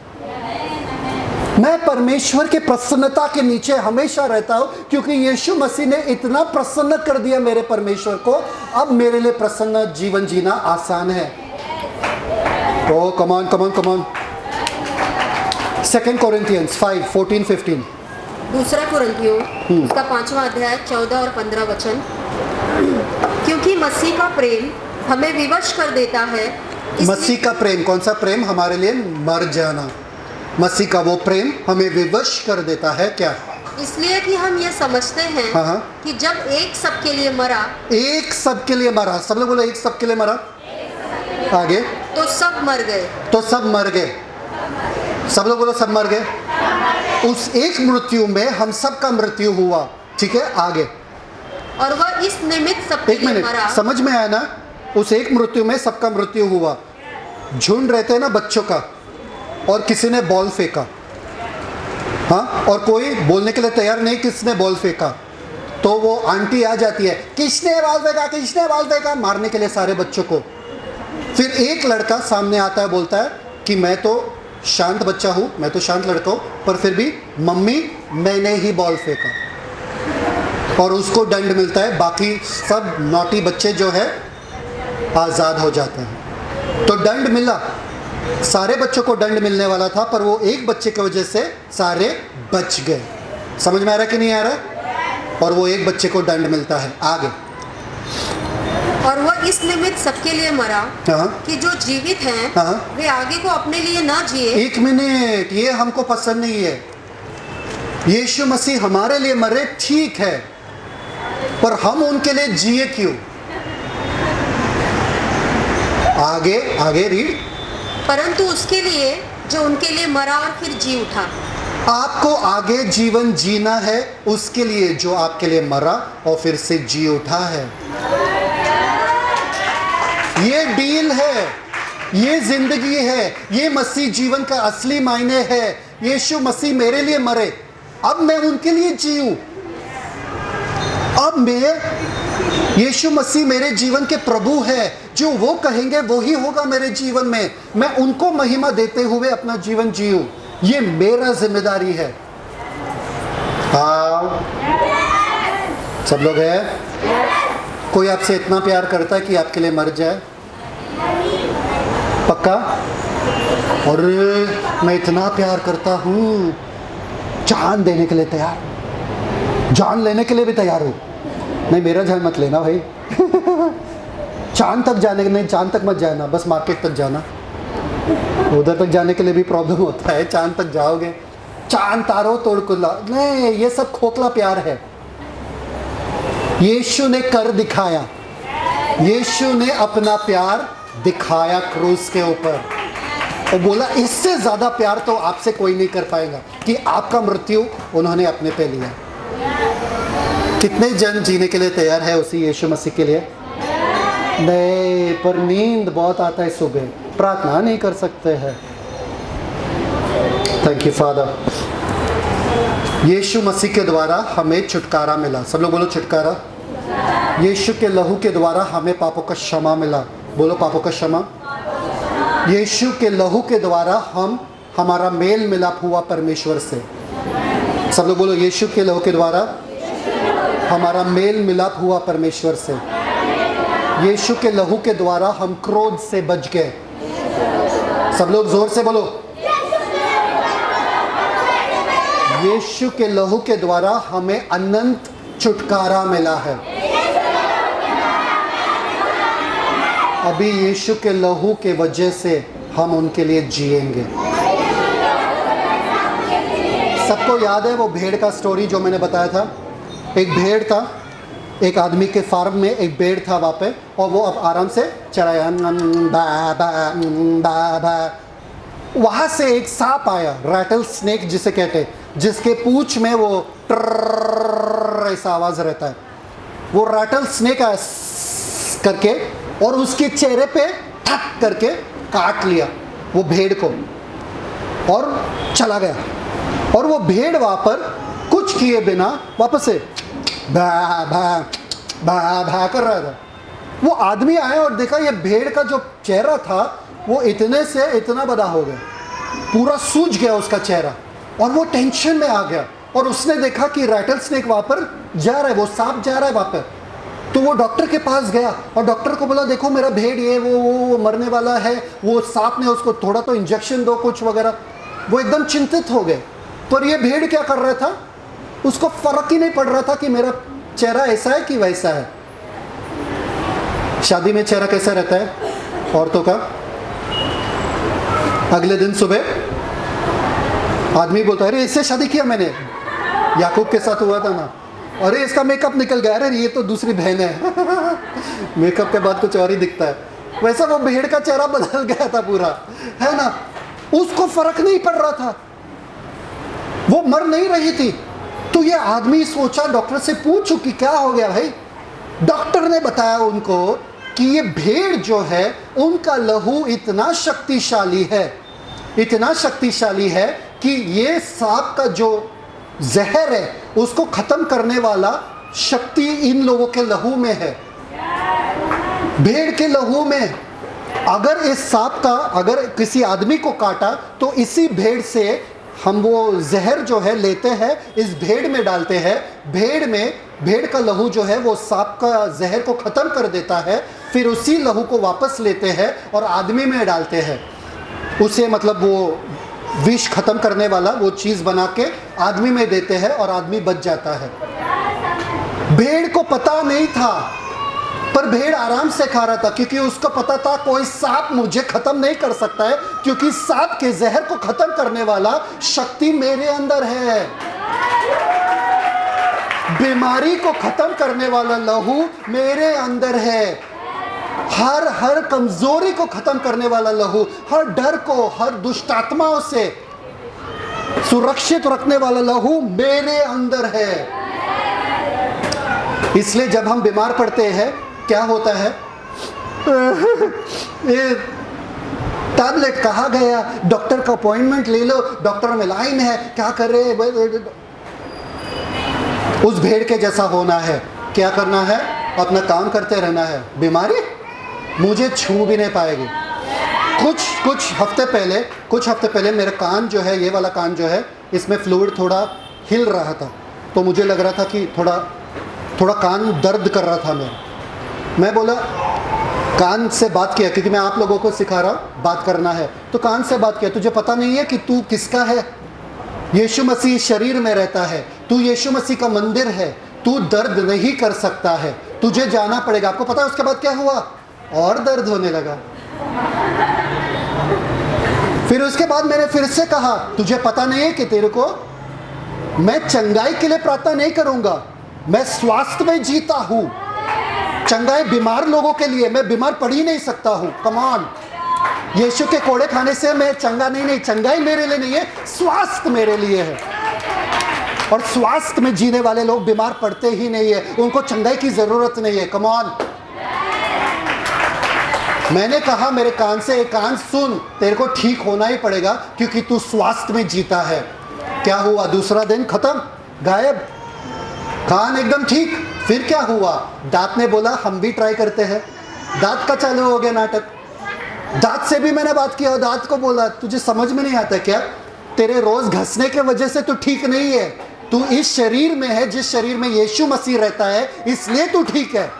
मैं परमेश्वर के प्रसन्नता के नीचे हमेशा रहता हूं, क्योंकि यीशु मसीह ने इतना प्रसन्न कर दिया मेरे परमेश्वर को। अब मेरे लिए प्रसन्न जीवन जीना आसान है। Oh come on come on come on. 2 Corinthians 5:14-15। दूसरा कुरिन्थियों उसका 5वां अध्याय 14 और 15 वचन। क्योंकि मसीह का प्रेम हमें विवश कर देता है। मसीह का प्रेम, कौन सा प्रेम? हमारे लिए मर जाना। मसीह का वो प्रेम हमें विवश कर देता है, क्या? इसलिए कि हम ये समझते हैं हाँ। कि जब एक सबके लिए मरा, एक सबके लिए मरा, सब लोग बोलो एक सबके लिए मरा। आगे, तो सब मर गए। तो सब मर गए। सब लोग बोलो सब मर गए। उस एक मृत्यु में हम सब का मृत्यु हुआ, ठीक है? आगे, और वह इस निमित्त सबके एक लिए मिनट, मरा। समझ में आया ना? उस एक मृत्यु में सबका मृत्यु हुआ। झुंड रहते हैं ना बच्चों का, और किसी ने बॉल फेंका, हाँ, और कोई बोलने के लिए तैयार नहीं किसने बॉल फेंका, तो वो आंटी आ जाती है, किसने बॉल फेंका, किसने बॉल फेंका, मारने के लिए सारे बच्चों को। फिर एक लड़का सामने आता है, बोलता है कि मैं तो शांत बच्चा हूँ, मैं तो शांत लड़का हूँ, पर फिर भी मम्मी मैंने ही बॉल फेंका, और उसको दंड मिलता है। बाकी सब नॉटी बच्चे जो है आज़ाद हो जाते हैं। तो दंड मिला, सारे बच्चों को दंड मिलने वाला था, पर वो एक बच्चे की वजह से सारे बच गए। समझ में आ रहा है कि नहीं आ रहा है? और वो एक बच्चे को दंड मिलता है। आगे, और वह इस निमित्त सबके लिए मरा कि जो जीवित हैं वे आगे को अपने लिए न जिए। एक मिनट, ये हमको पसंद नहीं है। यीशु मसीह हमारे लिए मरे, ठीक है, पर हम उनके लिए जिए क्यों? आगे आगे रीड। परंतु उसके लिए जो उनके लिए मरा और फिर जी उठा। आपको आगे जीवन जीना है उसके लिए जो आपके लिए मरा और फिर से जी उठा है। ये डील है, ये जिंदगी है, ये मसीह जीवन का असली मायने है। यीशु मसीह मेरे लिए मरे, अब मैं उनके लिए जीऊं। अब मैं, यीशु मसीह मेरे जीवन के प्रभु है, जो वो कहेंगे वो ही होगा मेरे जीवन में। मैं उनको महिमा देते हुए अपना जीवन जीऊं, ये मेरा जिम्मेदारी है। हाँ, सब लोग हैं? कोई आपसे इतना प्यार करता है कि आपके लिए मर जाए? पक्का? और मैं इतना प्यार करता हूँ, जान देने के लिए तैयार, जान लेने के लिए भी तैयार हूँ। नहीं, मेरा जान मत लेना भाई। चांद तक जाने के नहीं, चांद तक मत जाना, बस मार्केट तक जाना। उधर तक जाने के लिए भी प्रॉब्लम होता है। चांद तक जाओगे, चांद तारों तोड़ कुल्ला, नहीं, ये सब खोखला प्यार है। यीशु ने कर दिखाया, यीशु ने अपना प्यार दिखाया क्रूस के ऊपर, और बोला इससे ज़्यादा प्यार तो आपसे कोई नहीं कर पाएगा, कि आपका मृत्यु उन्होंने अपने पे लिया। कितने जन जीने के लिए तैयार है उसी यीशु मसीह के लिए? नहीं, पर नींद बहुत आता है सुबह, प्रार्थना नहीं कर सकते हैं। Thank you father. Yeshu Masih के द्वारा हमें छुटकारा मिला। सब लोग बोलो छुटकारा। यीशु के लहू के द्वारा हमें पापों का क्षमा मिला। बोलो पापों का क्षमा। यीशु के लहू के द्वारा हमारा मेल मिलाप हुआ परमेश्वर से। सब लोग बोलो यीशु के लहू के द्वारा हमारा मेल मिलाप हुआ परमेश्वर से। यीशु के लहू के द्वारा हम क्रोध से बच गए। सब लोग जोर से बोलो, यीशु के लहू के द्वारा हमें अनंत छुटकारा मिला है। अभी यीशु के लहू के वजह से हम उनके लिए जिएंगे। सबको याद है वो भेड़ का स्टोरी जो मैंने बताया था। एक भेड़ था, एक आदमी के फार्म में एक भेड़ था वहाँ पे, और वो अब आराम से चराया, वहाँ से एक सांप आया, रैटल स्नेक जिसे कहते हैं, जिसके पूंछ में वो ट्रर्रर्रर्र ऐसा आवाज़ रहता है। वो रैटल स्नेक आया करके और उसके चेहरे पे ठक करके काट लिया वो भेड़ को और चला गया। और वो भेड़ वहाँ पर कुछ किए बिना वापस से भा भा भा भा कर रहा था। वो आदमी आया और देखा ये भेड़ का जो चेहरा था वो इतने से इतना बड़ा हो गया, पूरा सूज गया उसका चेहरा, और वो टेंशन में आ गया। और उसने देखा कि रैटल स्नेक वहाँ पर जा रहा है, वो सांप जा रहा है वहाँ पर। तो वो डॉक्टर के पास गया और डॉक्टर को बोला देखो मेरा भेड़ ये वो मरने वाला है, वो सांप ने उसको थोड़ा तो इंजेक्शन दो कुछ वगैरह। वो एकदम चिंतित हो गए। पर ये भेड़ क्या कर रहा था, उसको फर्क ही नहीं पड़ रहा था कि मेरा चेहरा ऐसा है कि वैसा है। शादी में चेहरा कैसा रहता है औरतों का, अगले दिन सुबह आदमी बोलता है अरे इससे शादी किया मैंने, याकूब के साथ हुआ था ना, अरे इसका मेकअप निकल गया, अरे ये तो दूसरी बहन है मेकअप के बाद कुछ और ही दिखता है। वैसा वो भेड़ का चेहरा बदल गया था पूरा, है ना। उसको फर्क नहीं पड़ रहा था, वो मर नहीं रही थी। तो ये आदमी सोचा, डॉक्टर से पूछो कि क्या हो गया भाई। डॉक्टर ने बताया उनको कि ये भेड़ जो है उनका लहू इतना शक्तिशाली है, इतना शक्तिशाली है कि ये सांप का जो जहर है उसको खत्म करने वाला शक्ति इन लोगों के लहू में है, भेड़ के लहू में। अगर इस सांप का अगर किसी आदमी को काटा तो इसी भेड़ से हम वो जहर जो है लेते हैं, इस भेड़ में डालते हैं। भेड़ का लहू जो है वो सांप का जहर को ख़त्म कर देता है, फिर उसी लहू को वापस लेते हैं और आदमी में डालते हैं। उसे मतलब वो विष खत्म करने वाला वो चीज़ बना के आदमी में देते हैं और आदमी बच जाता है। भेड़ को पता नहीं था, पर भेड़ आराम से खा रहा था, क्योंकि उसको पता था कोई सांप मुझे खत्म नहीं कर सकता है, क्योंकि सांप के जहर को खत्म करने वाला शक्ति मेरे अंदर है। बीमारी को खत्म करने वाला लहू मेरे अंदर है। हर कमजोरी को खत्म करने वाला लहू, हर डर को, हर दुष्ट आत्माओं से सुरक्षित रखने वाला लहू मेरे अंदर है। इसलिए जब हम बीमार पड़ते हैं क्या होता है, ये टैबलेट कहाँ गया, डॉक्टर का अपॉइंटमेंट ले लो, डॉक्टर में लाइन है, क्या कर रहे हैं। उस भेड़ के जैसा होना है। क्या करना है, अपना काम करते रहना है। बीमारी मुझे छू भी नहीं पाएगी। कुछ हफ्ते पहले मेरा कान जो है, ये वाला कान जो है, इसमें फ्लूइड थोड़ा हिल रहा था, तो मुझे लग रहा था कि थोड़ा कान दर्द कर रहा था मैं बोला, कान से बात किया, क्योंकि मैं आप लोगों को सिखा रहा हूँ बात करना है, तो कान से बात किया, तुझे पता नहीं है कि तू किसका है? यीशु मसीह शरीर में रहता है, तू यीशु मसीह का मंदिर है, तू दर्द नहीं कर सकता है, तुझे जाना पड़ेगा। आपको पता है उसके बाद क्या हुआ? और दर्द होने लगा। फिर उसके बाद मैंने फिर से कहा, तुझे पता नहीं है कि तेरे को मैं चंगाई के लिए प्रार्थना नहीं करूंगा, मैं स्वास्थ्य में जीता हूं। चंगाई बीमार लोगों के लिए, मैं बीमार पड़ ही नहीं सकता हूं। कम ऑन, यीशु के कोड़े खाने से मैं चंगा नहीं, चंगाई मेरे लिए नहीं है, स्वास्थ्य मेरे लिए है। और स्वास्थ्य में जीने वाले लोग बीमार पड़ते ही नहीं है, उनको चंगाई की जरूरत नहीं है। कम ऑन, मैंने कहा मेरे कान से एक कान सुन, तेरे को ठीक होना ही पड़ेगा, क्योंकि तू स्वास्थ्य में जीता है। क्या हुआ? दूसरा दिन खत्म, गायब, कान एकदम ठीक। फिर क्या हुआ? दांत ने बोला हम भी ट्राई करते हैं। दांत का चालू हो गया नाटक। दांत से भी मैंने बात किया और दांत को बोला, तुझे समझ में नहीं आता क्या? तेरे रोज घसने के वजह से तू ठीक नहीं है, तू इस शरीर में है जिस शरीर में यीशु मसीह रहता है, इसलिए तू ठीक है,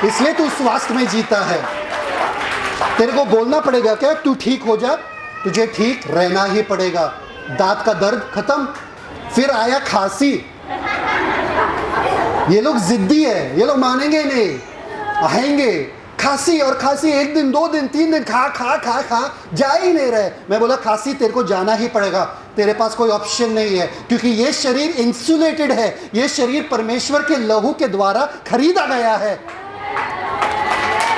इसलिए तू स्वास्थ्य में जीता है। तेरे को बोलना पड़ेगा क्या तू ठीक हो जा, तुझे ठीक रहना ही पड़ेगा। दांत का दर्द खत्म, फिर आया खांसी। ये लोग जिद्दी है, ये लोग मानेंगे नहीं, आएंगे। खांसी और खांसी, 1 दिन 2 दिन 3 दिन खा खा खा खा जा ही नहीं रहे। मैं बोला खांसी तेरे को जाना ही पड़ेगा, तेरे पास कोई ऑप्शन नहीं है, क्योंकि ये शरीर इंसुलेटेड है, ये शरीर परमेश्वर के लहू के द्वारा खरीदा गया है,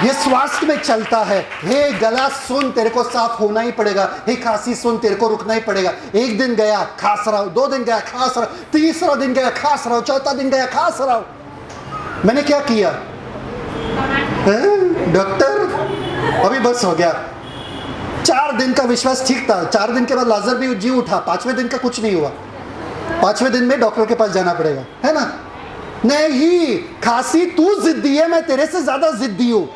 ये स्वास्थ्य में चलता है। हे गला सुन, तेरे को साफ होना ही पड़ेगा। हे खांसी सुन, तेरे को रुकना ही पड़ेगा। 1 दिन गया खांस रहा हूं, 2 दिन गया खांस रहा हूं, 3रा दिन गया खांस रहा हूं, 4था दिन गया खांस रहा हूं। मैंने क्या किया? डॉक्टर अभी बस हो गया। 4 दिन का विश्वास ठीक था। 4 दिन के बाद लाजर भी जी उठा। 5वें दिन का कुछ नहीं हुआ। 5वें दिन में डॉक्टर के पास जाना पड़ेगा, है ना? नहीं, खांसी तू जिद्दी है, मैं तेरे से ज्यादा जिद्दी हूं।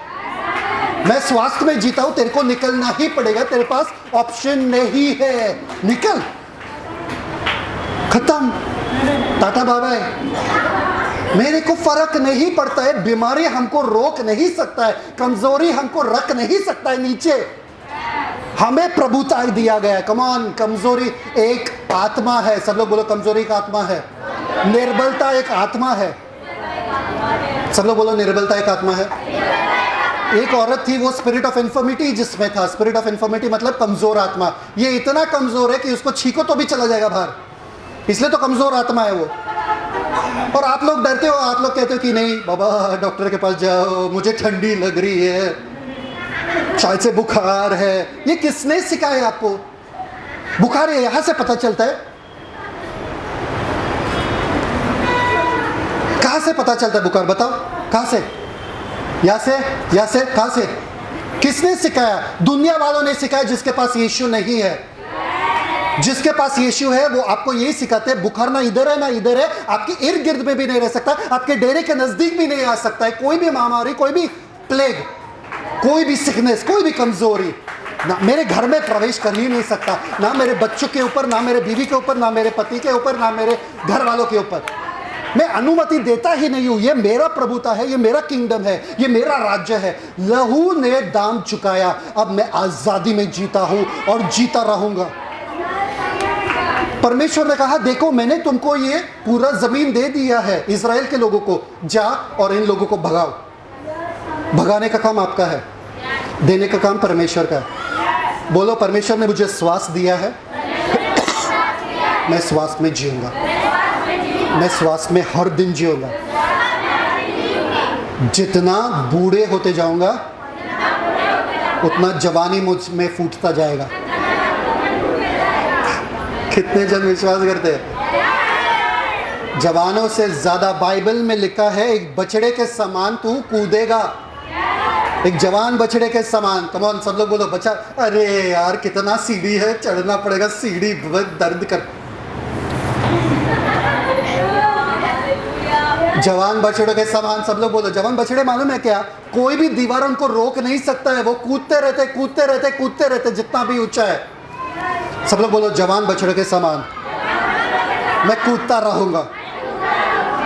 मैं स्वास्थ्य में जीता हूं, तेरे को निकलना ही पड़ेगा, तेरे पास ऑप्शन नहीं है। निकल, खत्म, टाटा बाय बाय। मेरे को फर्क नहीं पड़ता है, बीमारी हमको रोक नहीं सकता है, कमजोरी हमको रख नहीं सकता है नीचे। हमें प्रभुता दिया गया है। कम ऑन, कमजोरी एक आत्मा है। सब लोग बोलो, कमजोरी एक आत्मा है, निर्बलता एक आत्मा है। सब लोग बोलो, निर्बलता एक आत्मा है। एक औरत थी, वो स्पिरिट ऑफ इन्फर्मिटी जिसमें था। स्पिरिट ऑफ इन्फर्मिटी मतलब कमजोर आत्मा। ये इतना कमजोर है कि उसको छीको तो भी चला जाएगा बाहर, इसलिए तो कमजोर आत्मा है वो। और आप लोग डरते हो, आप लोग कहते हो कि नहीं बाबा डॉक्टर के पास जाओ, मुझे ठंडी लग रही है, शायद से बुखार है। ये किसने सिखाया आपको? बुखार है यहां से पता चलता है? कहां से पता चलता है बुखार? बताओ कहां से? या से कहां से? किसने सिखाया? दुनिया वालों ने सिखाया, जिसके पास यीशु नहीं है। जिसके पास यीशु है वो आपको यही सिखाते हैं, बुखार ना इधर है ना इधर है, आपके इर्द गिर्द में भी नहीं रह सकता, आपके डेरे के नजदीक भी नहीं आ सकता है। कोई भी महामारी, कोई भी प्लेग, कोई भी सिकनेस, कोई भी कमजोरी ना मेरे घर में प्रवेश कर ही नहीं सकता, ना मेरे बच्चों के ऊपर, ना मेरे बीवी के ऊपर, ना मेरे पति के ऊपर, ना मेरे घर वालों के ऊपर। मैं अनुमति देता ही नहीं हूं। ये मेरा प्रभुता है, ये मेरा किंगडम है, ये मेरा राज्य है। लहू ने दाम चुकाया, अब मैं आजादी में जीता हूं और जीता रहूंगा। परमेश्वर ने कहा, देखो मैंने तुमको ये पूरा जमीन दे दिया है, इजराइल के लोगों को, जा और इन लोगों को भगाओ। भगाने का काम आपका है, देने का काम परमेश्वर का है। बोलो, परमेश्वर ने मुझे श्वास दिया है, मैं श्वास में जीऊंगा, मैं श्वास में हर दिन जीऊंगा। जितना बूढ़े होते जाऊंगा उतना जवानी मुझ में फूटता जाएगा। कितने जन विश्वास करते हैं? जवानों से ज्यादा बाइबल में लिखा है, एक बछड़े के समान तू कूदेगा, एक जवान बछड़े के समान। कम ऑन, सब लोग बोलो बच्चा। अरे यार कितना सीढ़ी है, चढ़ना पड़ेगा, सीढ़ी दर्द कर। जवान बछड़ों के समान, सब लोग बोलो। जवान बछड़े मालूम है क्या? कोई भी दीवार उनको रोक नहीं सकता है, वो कूदते रहते कूदते रहते कूदते रहते, जितना भी ऊंचा है। सब लोग बोलो, जवान बछड़े के समान मैं कूदता रहूंगा।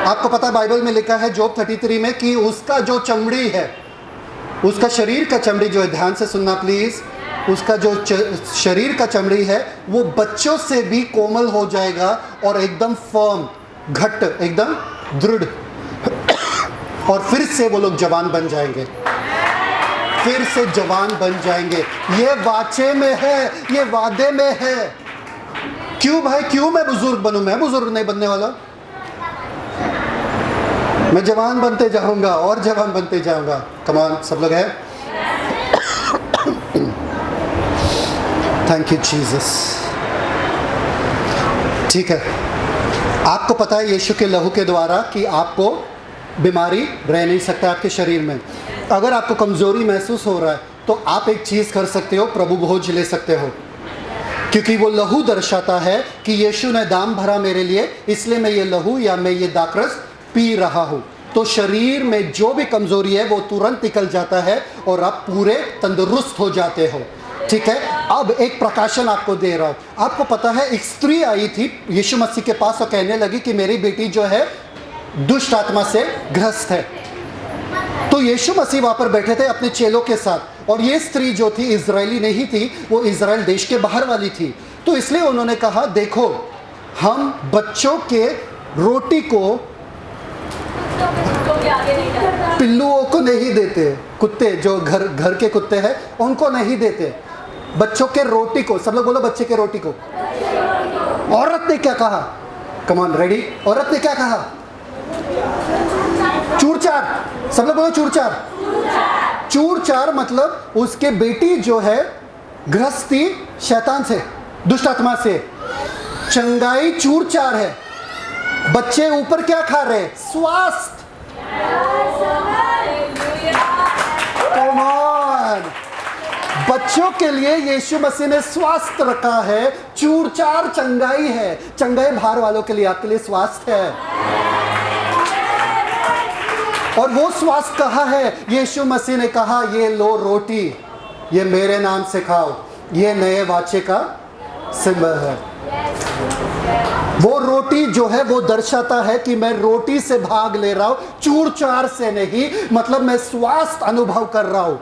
आपको पता है बाइबल में लिखा है जोब 33 में कि उसका जो चमड़ी है, उसका शरीर का चमड़ी जो है, ध्यान से सुनना प्लीज, उसका जो शरीर का चमड़ी है वो बच्चों से भी कोमल हो जाएगा और एकदम फर्म, घट्ट, एकदम दृढ़, और फिर से वो लोग जवान बन जाएंगे, फिर से जवान बन जाएंगे। ये वाचे में है, ये वादे में है। क्यों भाई, क्यों मैं बुजुर्ग बनूं? मैं बुजुर्ग नहीं बनने वाला, मैं जवान बनते जाऊंगा और जवान बनते जाऊंगा। कम ऑन, सब लोग हैं? Thank you Jesus. ठीक है, आपको पता है यीशु के लहू के द्वारा कि आपको बीमारी रह नहीं सकता आपके शरीर में। अगर आपको कमजोरी महसूस हो रहा है तो आप एक चीज कर सकते हो, प्रभु भोज ले सकते हो, क्योंकि वो लहू दर्शाता है कि यीशु ने दाम भरा मेरे लिए, इसलिए मैं ये लहू या मैं ये दाखरस पी रहा हूं। तो शरीर में जो भी कमजोरी है वो तुरंत निकल जाता है और आप पूरे तंदुरुस्त हो जाते हो। ठीक है, अब एक प्रकाशन आपको दे रहा हूं। आपको पता है एक स्त्री आई थी यीशु मसीह के पास और कहने लगी कि मेरी बेटी जो है दुष्ट आत्मा से ग्रस्त है। तो यीशु मसीह वहां पर बैठे थे अपने चेलों के साथ, और ये स्त्री जो थी इजरायली नहीं थी, वो इजराइल देश के बाहर वाली थी। तो इसलिए उन्होंने कहा, देखो हम बच्चों के रोटी को पिल्लुओं को नहीं देते, कुत्ते जो घर के कुत्ते हैं उनको नहीं देते, बच्चों के रोटी को, सब लोग बोलो बच्चे के रोटी को। औरत ने क्या कहा? Come on, ready? औरत ने क्या कहा? चूरचार, सब लोग बोलो चूरचार। चूरचार मतलब उसके बेटी जो है गृहस्थी शैतान से, दुष्ट आत्मा से, चंगाई चूरचार है। बच्चे ऊपर क्या खा रहे हैं? स्वास्थ्य। कम ऑन, बच्चों के लिए यीशु मसीह ने स्वास्थ्य रखा है, चूरचार चंगाई है। चंगाई बाहर वालों के लिए, आपके लिए स्वास्थ्य है। और वो स्वास्थ्य कहा है? यीशु मसीह ने कहा ये लो रोटी, ये मेरे नाम से खाओ, ये नए वाचे का सिंबल है। वो रोटी जो है वो दर्शाता है कि मैं रोटी से भाग ले रहा हूं, चूरचार से नहीं, मतलब मैं स्वास्थ्य अनुभव कर रहा हूं।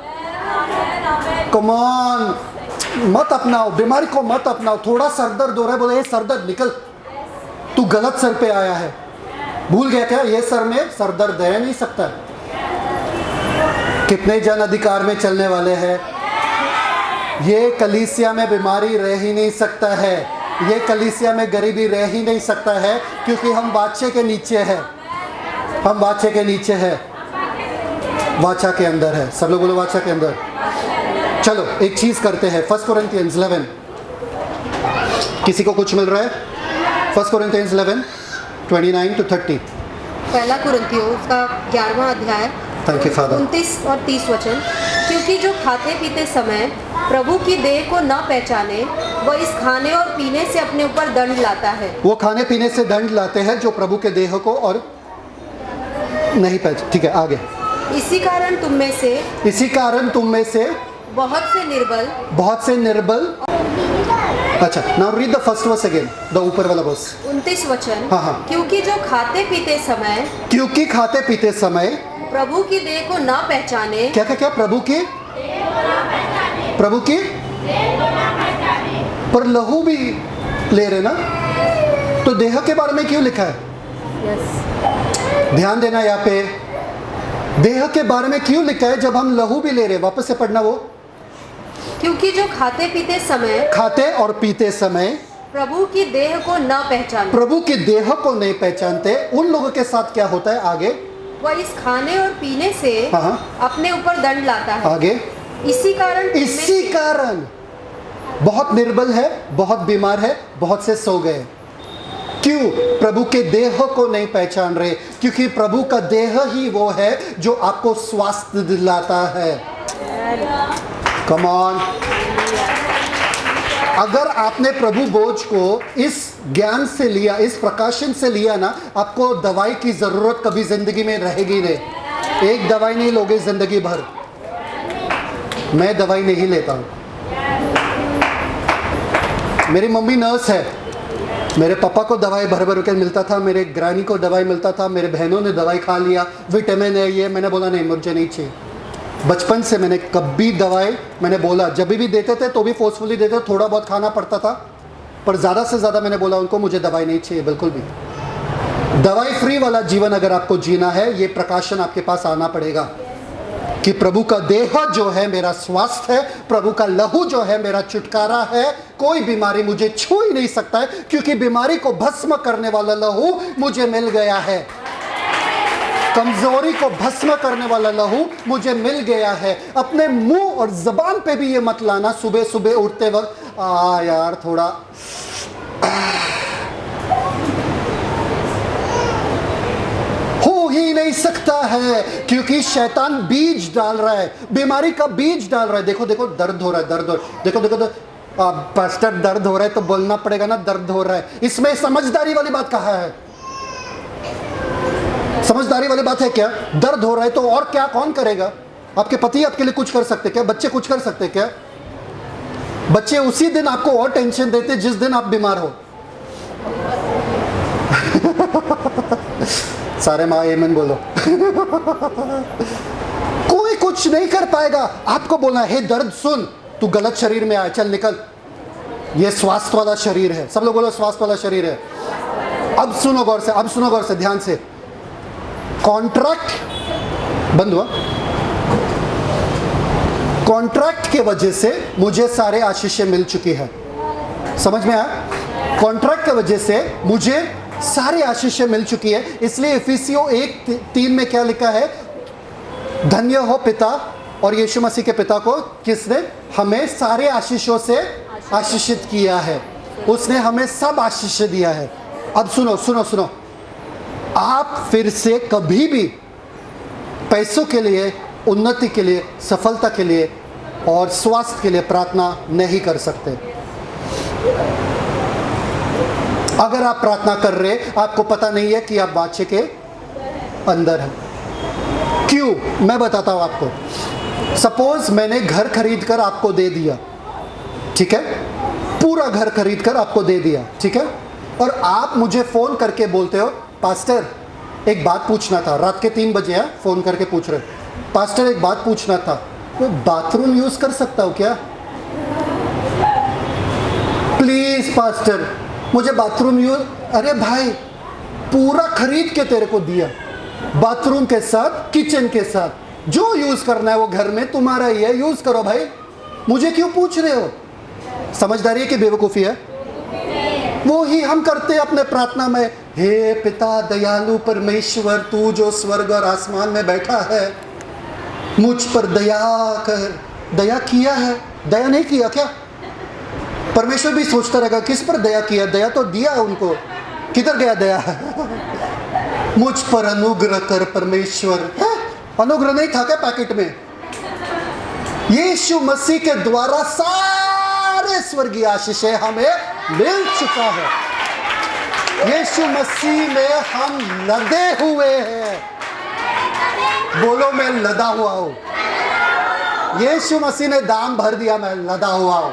कम ऑन, मत अपनाओ, बीमारी को मत अपनाओ। थोड़ा सरदर्द हो रहा है, बोले सरदर्द निकल, तू गलत सर पे आया है। भूल गया क्या ये सर में सरदर्द है? नहीं सकता। कितने जन अधिकार में चलने वाले हैं? ये कलीसिया में बीमारी रह ही नहीं सकता है, ये कलीसिया में गरीबी रह ही नहीं सकता है, क्योंकि हम वाचे के नीचे हैं, हम वाचे के नीचे हैं, वाचा के अंदर है। सब लोग बोलो वाचा के अंदर। चलो एक चीज करते हैं, 1 कोरिन्थियंस 11, किसी को कुछ मिल रहा है? 1 कोरिन्थियंस 11 29 to 30। पहला कुरिन्थियों उसका 11वां अध्याय, थैंक यू फादर। 29 और 30 वचन। क्योंकि जो खाते पीते समय प्रभु की देह को न पहचाने, वह इस खाने और पीने से अपने ऊपर दंड लाता है। वो खाने पीने से दंड लाते हैं जो प्रभु के देह को और नहीं पहचान। ठीक है, आगे। इसी कारण तुम में से बहुत से निर्बल। अच्छा, now read the first verse again, the ऊपर वाला वर्स। 29 वचन। हाँ। क्योंकि जो खाते पीते समय प्रभु की देह को न पहचाने। क्या क्या क्या? प्रभु की पर लहू भी ले रहे ना, तो देह के बारे में क्यों लिखा है? ध्यान देना, यहाँ पे देह के बारे में क्यों लिखा है जब हम लहू भी ले रहे? वापस से पढ़ना वो। क्योंकि जो खाते और पीते समय प्रभु की देह को न पहचानते, प्रभु की देह को नहीं पहचानते, उन लोगों के साथ क्या होता है? आगे। वह इस खाने और पीने से अपने ऊपर दंड लाता है। आगे। इसी कारण बहुत निर्बल है, बहुत बीमार है, बहुत से सो गए। क्यों? प्रभु के देह को नहीं पहचान रहे, क्योंकि प्रभु का देह ही वो है जो आपको स्वास्थ्य दिलाता है। कम ऑन, अगर आपने प्रभु बोझ को इस ज्ञान से लिया, इस प्रकाशन से लिया ना, आपको दवाई की जरूरत कभी जिंदगी में रहेगी नहीं। एक दवाई नहीं लोगे जिंदगी भर। मैं दवाई नहीं लेता हूं। मेरी मम्मी नर्स है, मेरे पापा को दवाई भर भर के मिलता था, मेरे ग्रानी को दवाई मिलता था, मेरे बहनों ने दवाई खा लिया, विटामिन है ये, मैंने बोला नहीं, मुझे नहीं चाहिए। बचपन से मैंने कभी दवाई, मैंने बोला जब भी देते थे तो भी फोर्सफुली देते, थोड़ा बहुत खाना पड़ता था, पर ज़्यादा से ज़्यादा मैंने बोला उनको मुझे दवाई नहीं चाहिए बिल्कुल भी। दवाई फ्री वाला जीवन अगर आपको जीना है, ये प्रकाशन आपके पास आना पड़ेगा कि प्रभु का देह जो है मेरा स्वास्थ्य है, प्रभु का लहू जो है मेरा छुटकारा है। कोई बीमारी मुझे छू ही नहीं सकता है, क्योंकि बीमारी को भस्म करने वाला लहू मुझे मिल गया है। कमजोरी को भस्म करने वाला लहू मुझे मिल गया है। अपने मुंह और जबान पे भी ये मत लाना सुबह सुबह उठते वक्त, यार थोड़ा हो ही नहीं सकता है, क्योंकि शैतान बीज डाल रहा है, बीमारी का बीज डाल रहा है। देखो देखो दर्द हो रहा है, दर्द हो रहा है, देखो देखो तो पास्टर दर्द हो रहा है तो बोलना पड़ेगा ना दर्द हो रहा है। इसमें समझदारी वाली बात कहाँ है? समझदारी वाली बात है क्या? दर्द हो रहा है तो और क्या कौन करेगा? आपके पति आपके लिए कुछ कर सकते क्या? बच्चे कुछ कर सकते क्या? बच्चे उसी दिन आपको और टेंशन देते जिस दिन आप बीमार हो। सारे माँ आमीन बोलो। कोई कुछ नहीं कर पाएगा। आपको बोलना है, हे दर्द सुन, तू गलत शरीर में आया, चल निकल, ये स्वास्थ्य वाला शरीर है। सब लोग बोलो स्वास्थ्य वाला शरीर है। अब सुनो गौर से, अब सुनो गौर से, ध्यान से। कॉन्ट्रैक्ट बंद हुआ। कॉन्ट्रैक्ट के वजह से मुझे सारे आशीषें मिल चुकी है। समझ में आया? कॉन्ट्रैक्ट की वजह से मुझे सारी आशीषें मिल चुकी है। इसलिए इफिसियों 1:3 में क्या लिखा है? धन्य हो पिता और यीशु मसीह के पिता को, किसने हमें सारे आशीषों से आशीषित किया है। उसने हमें सब आशीष दिया है। अब सुनो सुनो सुनो, आप फिर से कभी भी पैसों के लिए, उन्नति के लिए, सफलता के लिए और स्वास्थ्य के लिए प्रार्थना नहीं कर सकते। अगर आप प्रार्थना कर रहे, आपको पता नहीं है कि आप वाचे के अंदर हैं। क्यों? मैं बताता हूं आपको। सपोज मैंने घर खरीद कर आपको दे दिया, ठीक है, पूरा घर खरीद कर आपको दे दिया, ठीक है, और आप मुझे फोन करके बोलते हो, पास्टर एक बात पूछना था। रात के 3 बजे है, फोन करके पूछ रहे, पास्टर एक बात पूछना था, मैं बाथरूम यूज कर सकता हूं क्या? प्लीज पास्टर मुझे बाथरूम यूज। अरे भाई, पूरा खरीद के तेरे को दिया, बाथरूम के साथ, किचन के साथ, जो यूज करना है वो घर में तुम्हारा ही है, यूज करो भाई, मुझे क्यों पूछ रहे हो? समझदारी है कि बेवकूफ़ी है? वो ही हम करते हैं अपने प्रार्थना में। हे पिता दयालु परमेश्वर, तू जो स्वर्ग और आसमान में बैठा है, मुझ पर दया कर। दया किया है? दया नहीं किया क्या? परमेश्वर भी सोचता रहेगा किस पर दया किया? दया तो दिया उनको, किधर गया दया? मुझ पर अनुग्रह कर परमेश्वर। अनुग्रह नहीं था क्या पैकेट में? यीशु मसीह के द्वारा सारे स्वर्गीय आशीषें हमें मिल चुका है। यीशु मसीह में हम लदे हुए हैं। बोलो मैं लदा हुआ हूं। यीशु मसीह ने दाम भर दिया, मैं लदा हुआ हूं।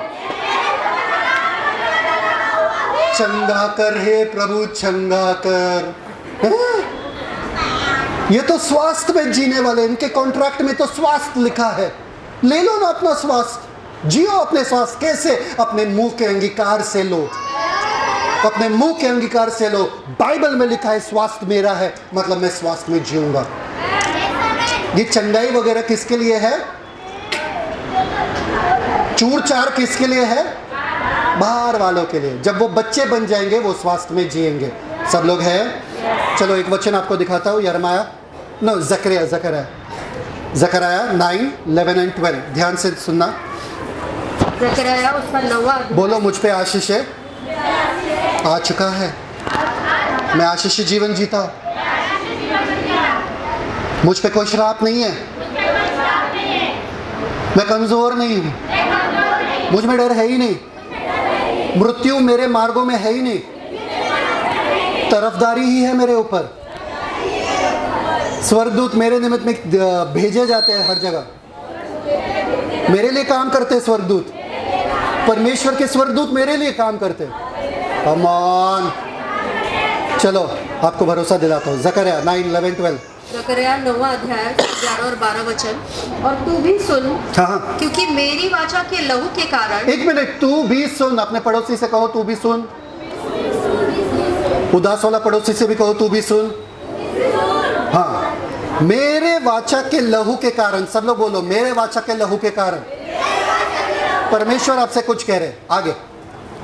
चंगा कर हे प्रभु, चंगा कर। ये तो स्वास्थ्य में जीने वाले, इनके कॉन्ट्रैक्ट में तो स्वास्थ्य लिखा है। ले लो ना अपना स्वास्थ्य, जियो अपने स्वास्थ्य। कैसे? अपने मुंह के अंगीकार से लो, अपने मुंह के अंगीकार से लो। बाइबल में लिखा है स्वास्थ्य मेरा है, मतलब मैं स्वास्थ्य में जीऊंगा। ये चंगाई वगैरह किसके लिए है? चूर चार किसके लिए है? बाहर वालों के लिए। जब वो बच्चे बन जाएंगे वो स्वास्थ्य में जिएंगे। सब लोग हैं? चलो एक वचन आपको दिखाता हूँ, यिर्मयाह, नो जकरिया 9, 11 and 12। ध्यान से सुनना। जकरिया उसका 9वां अध्याय। बोलो मुझ पे आशीष है, आ चुका है। मैं आशीष जीवन जीता हूं। मुझ पे कोई श्राप नहीं है। मैं कमजोर नहीं हूं। मुझ में डर है ही नहीं। मृत्यु मेरे मार्गों में है ही नहीं। तरफदारी ही है मेरे ऊपर। स्वर्गदूत मेरे निमित्त में भेजे जाते हैं हर जगह। मेरे लिए काम करते हैं स्वर्गदूत। परमेश्वर के स्वर्गदूत मेरे लिए काम करते हैं। कम ऑन, चलो आपको भरोसा दिलाता हूँ। जकरिया 9, 11, 12। जकरिया 9वां अध्याय 11 और 12 वचन। और तू भी सुन, हाँ, क्योंकि मेरी वाचा के लहू के कारण। एक मिनट, तू भी सुन। अपने पड़ोसी से कहो तू भी सुन। उदास वाला पड़ोसी से भी कहो तू भी सुन। हाँ, मेरे वाचा के लहू के कारण। सब लोग बोलो मेरे वाचा के लहू के कारण। परमेश्वर आपसे कुछ कह रहे। आगे।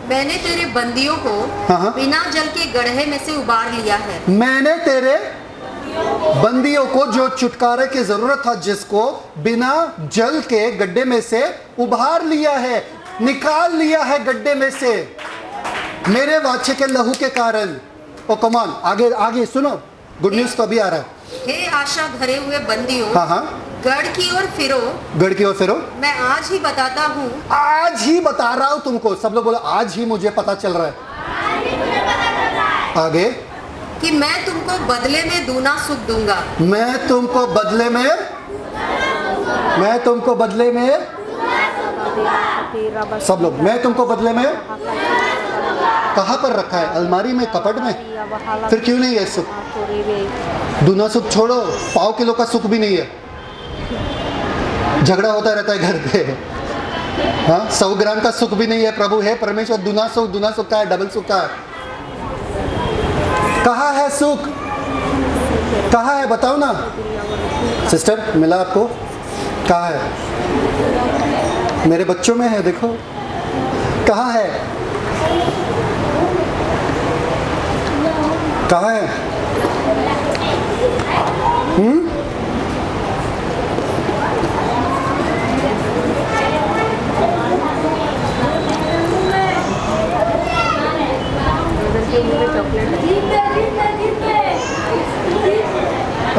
मैंने तेरे बंदियों को हाँ। बिना जल के गड्ढे में से उबार लिया है। मैंने तेरे बंदियों को, जो छुटकारे की जरूरत था जिसको, बिना जल के गड्ढे में से उबार लिया है, निकाल लिया है गड्ढे में से, मेरे वाचे के लहू के कारण। ओ कम ऑन, आगे आगे सुनो। गुड न्यूज तो अभी आ रहा है। हे आशा धरे हुए बंदियों, हाँ, गढ़ की ओर फिरो। गढ़ की ओर फिरो। मैं आज ही बताता हूँ। आज ही बता रहा हूं तुमको। सब लोग बोलो आज ही मुझे पता चल रहा है। आगे। कि मैं तुमको बदले में दूना सुख दूंगा। मैं तुमको बदले में सब लोग, मैं तुमको बदले में। कहाँ पर रखा है? अलमारी में, कपट में? फिर क्यों नहीं है सुख? दूना सुख छोड़ो, पाव किलो का सुख भी नहीं है। झगड़ा होता रहता है घर पे। हाँ, 100 ग्राम का सुख भी नहीं है। प्रभु है परमेश्वर, दूना सुख का है, डबल सुख का है। कहाँ है सुख? कहाँ है बताओ ना सिस्टर, मिला आपको? कहाँ है? मेरे बच्चों में है, देखो कहाँ है, कहाँ है?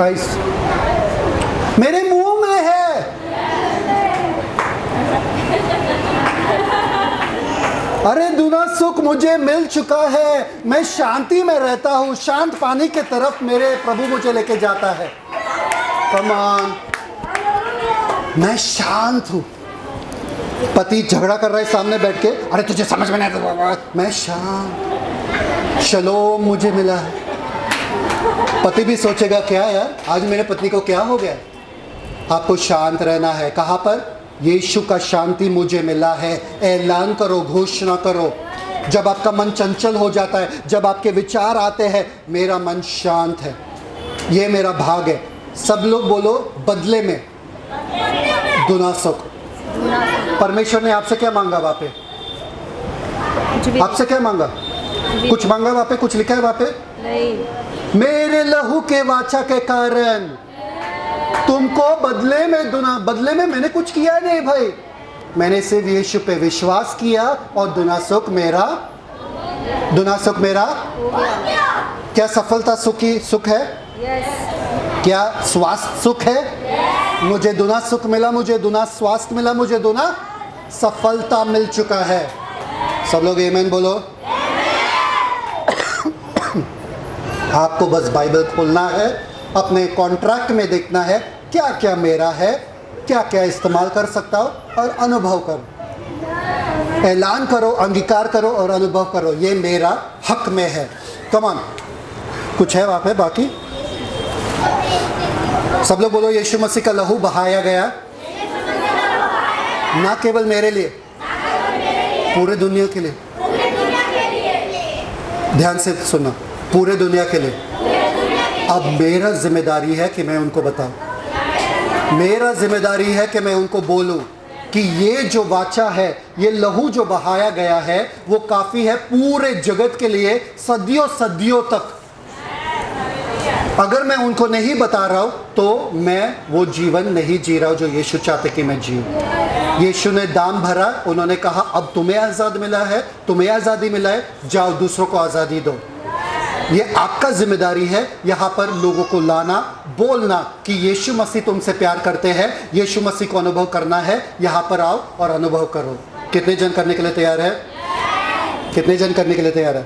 आइस मेरे मुंह में है। अरे दूना सुख मुझे मिल चुका है, मैं शांति में रहता हूँ, शांत पानी के तरफ मेरे प्रभु मुझे लेके जाता है। कम ऑन, मैं शांत हूँ। पति झगड़ा कर रहा है सामने बैठ के, अरे तुझे समझ में नहीं आता, मैं शांत, शलोम मुझे मिला है। पति भी सोचेगा क्या यार आज मेरे पत्नी को क्या हो गया। आपको शांत रहना है। कहाँ पर? यीशु का शांति मुझे मिला है। ऐलान करो, घोषणा करो। जब आपका मन चंचल हो जाता है, जब आपके विचार आते हैं, मेरा मन शांत है, ये मेरा भाग है। सब लोग बोलो, बदले में दुना सुख। परमेश्वर ने आपसे क्या मांगा वहाँ पे? आपसे क्या मांगा? कुछ मांगा वहाँ पे? कुछ लिखा है वहाँ पे? नहीं। मेरे लहू के वाचा के कारण तुमको बदले में दुना, बदले में मैंने कुछ किया नहीं भाई, मैंने सिर्फ यीशु पे विश्वास किया और दुना सुख मेरा क्या सफलता सुख है? क्या स्वास्थ्य सुख है? मुझे दुना सुख मिला, मुझे दुना स्वास्थ्य मिला, मुझे दुना सफलता मिल चुका है। सब लोग आमीन बोलो। आपको बस बाइबल खोलना है, अपने कॉन्ट्रैक्ट में देखना है क्या क्या मेरा है, क्या क्या इस्तेमाल कर सकता हूँ, और अनुभव करो, ऐलान करो, अंगीकार करो और अनुभव करो, ये मेरा हक में है। कम ऑन, कुछ है वहाँ पे बाकी? सब लोग बोलो, यीशु मसीह का लहू बहाया गया ना केवल मेरे लिए, पूरे दुनिया के लिए। ध्यान से सुनना, पूरे दुनिया के लिए। अब मेरा जिम्मेदारी है कि मैं उनको बताऊं, मेरा जिम्मेदारी है कि मैं उनको बोलूं कि ये जो वाचा है, ये लहू जो बहाया गया है, वो काफ़ी है पूरे जगत के लिए, सदियों सदियों तक। अगर मैं उनको नहीं बता रहा हूं तो मैं वो जीवन नहीं जी रहा हूं जो यीशु चाहते कि मैं जीऊं। यीशु ने दाम भरा, उन्होंने कहा अब तुम्हें आज़ाद मिला है, तुम्हें आज़ादी मिला है, जाओ दूसरों को आज़ादी दो। ये आपका जिम्मेदारी है यहाँ पर लोगों को लाना, बोलना कि यीशु मसीह तुमसे प्यार करते हैं, यीशु मसीह को अनुभव करना है, यहाँ पर आओ और अनुभव करो। कितने जन करने के लिए तैयार है? कितने जन करने के लिए तैयार है?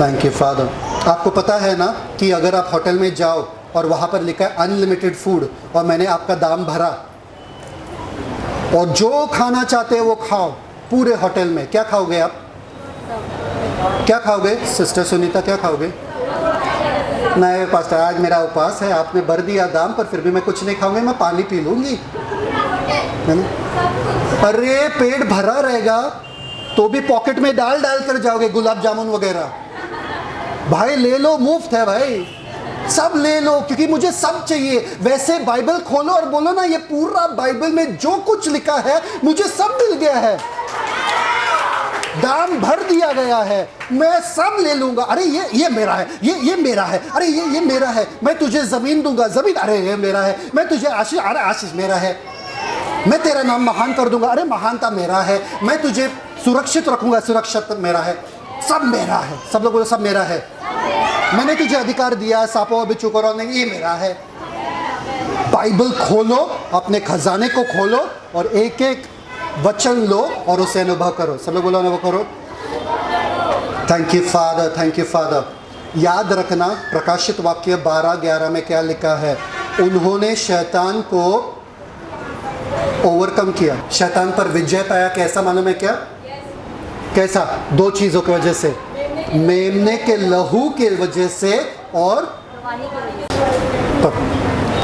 Thank you father. आपको पता है ना कि अगर आप होटल में जाओ और वहाँ पर लिखा है अनलिमिटेड फूड और मैंने आपका दाम भरा और जो खाना चाहते हैं वो खाओ पूरे होटल में, क्या खाओगे आप? क्या खाओगे सिस्टर सुनीता, क्या खाओगे? नहीं पास्टर, आज मेरा उपवास है, आपने भर दिया दाम पर फिर भी मैं कुछ नहीं खाऊंगी, मैं पानी पी लूंगी, है ना? अरे पेट भरा रहेगा तो भी पॉकेट में डाल कर जाओगे गुलाब जामुन वगैरह। भाई ले लो, मुफ्त है भाई, सब ले लो क्योंकि मुझे सब चाहिए। वैसे बाइबल खोलो और बोलो ना, ये पूरा बाइबल में जो कुछ लिखा है मुझे सब मिल गया है, दाम भर दिया गया है, मैं सब ले लूंगा। अरे ये मेरा है, ये मेरा है, अरे ये मेरा है, मैं तुझे जमीन दूंगा, जमीन, अरे ये मेरा है, मैं तुझे आशीष, अरे आशीष मेरा है, मैं तेरा नाम महान कर दूंगा, अरे महानता मेरा है, मैं तुझे सुरक्षित रखूंगा, सुरक्षित मेरा है, सब मेरा है। सब लोग बोलो सब मेरा है। मैंने तुझे अधिकार दिया, सांपों बिच्छू को नहीं, ये मेरा है। बाइबल खोलो, अपने खजाने को खोलो और एक एक वचन लो और उसे अनुभव करो। सब लोग बोलो अनुभव करो। Thank you father, thank you father. याद रखना प्रकाशित वाक्य 12:11 में क्या लिखा है? उन्होंने शैतान को ओवरकम किया, शैतान पर विजय पाया। कैसा मालूम है क्या? कैसा? दो चीज़ों की वजह से, मेमने के लहू के वजह से और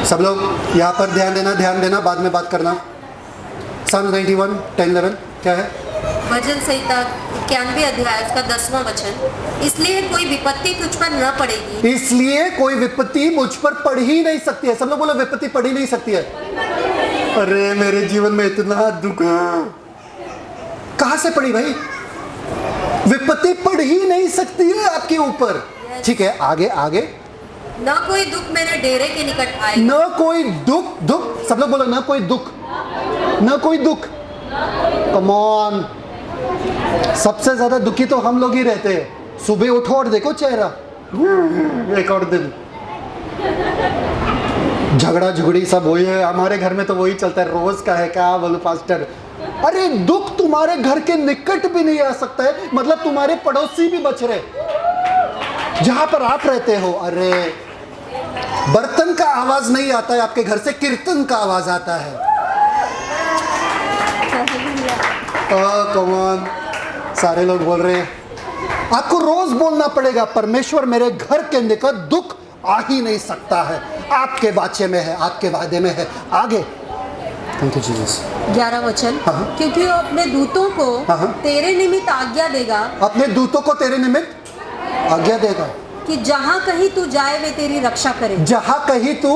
सब लोग यहाँ पर ध्यान देना, बाद में बात करना। Psalm 91:10-11 क्या है? भजन संहिता 91 अध्याय उसका 10वां वचन, इसलिए कोई विपत्ति तुझ पर न पड़ेगी। इसलिए कोई विपत्ति मुझ पर पड़ ही नहीं सकती है। सब लोग बोलो विपत्ति पड़ ही नहीं सकती है। अरे मेरे जीवन में इतना दुख कहां से पड़ी भाई? विपत्ति पड़ ही नहीं सकती है आपके ऊपर। ठीक है, आगे आगे। न कोई दुख मेरे डेरे के निकट आएगा। न कोई दुख, सब लोग बोलो न कोई दुख, न कोई दुख। कम ऑन, सबसे ज्यादा दुखी तो हम लोग ही रहते हैं। सुबह उठो और देखो चेहरा, एक और दिन झगड़ा झुगड़ी सब वही है। हमारे घर में तो वही चलता है, रोज का है। क्या बोलूं पास्टर, अरे दुख तुम्हारे घर के निकट भी नहीं आ सकता है, मतलब तुम्हारे पड़ोसी भी बच रहे जहां पर आप रहते हो। अरे बर्तन का आवाज नहीं आता है आपके घर से, कीर्तन का आवाज आता है। कम ऑन, सारे लोग बोल रहे हैं। आपको रोज बोलना पड़ेगा, परमेश्वर मेरे घर के निकट दुख आ ही नहीं सकता है, आपके वाचे में है, आपके वादे में है। आगे, थैंक यू जीसस। 11 वचन, हाँ। क्योंकि वो अपने दूतों को हाँ। तेरे निमित्त आज्ञा देगा, अपने दूतों को तेरे निमित्त आज्ञा देगा कि जहां कहीं तू जाए वे तेरी रक्षा करे। जहां कहीं तू,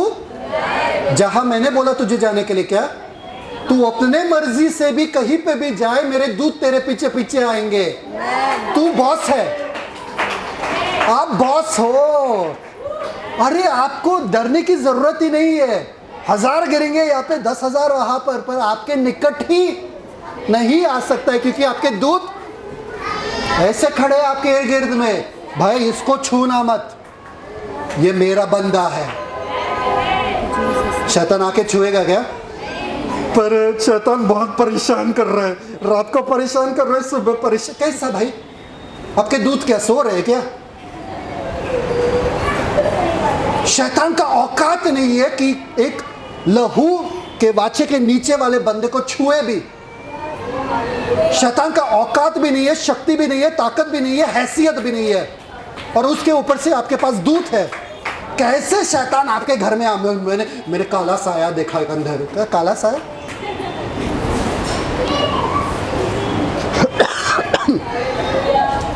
जहां मैंने बोला तुझे जाने के लिए, क्या तू अपने मर्जी से भी कहीं पे भी जाए, मेरे दूत तेरे पीछे पीछे आएंगे। तू बॉस है, आप बॉस हो। अरे आपको डरने की जरूरत ही नहीं है। 1000 गिरेंगे यहाँ पे, 10,000 वहां पर आपके निकट ही नहीं आ सकता है, क्योंकि आपके दूत ऐसे खड़े आपके इर्द गिर्द में। भाई इसको छूना मत, ये मेरा बंदा है। शैतान आके छुएगा क्या? पर शैतान बहुत परेशान कर रहा है, रात को परेशान कर रहा है, सुबह परेशान। कैसा भाई? आपके दूत क्या सो रहे हैं क्या? शैतान का औकात नहीं है कि एक लहू के वाचे के नीचे वाले बंदे को छुए भी। शैतान का औकात भी नहीं है, शक्ति भी नहीं है, ताकत भी नहीं है, हैसियत भी नहीं है, और उसके ऊपर से आपके पास दूत है। कैसे शैतान आपके घर में मैंने काला साया देखा एक अंदर। क्या काला साया?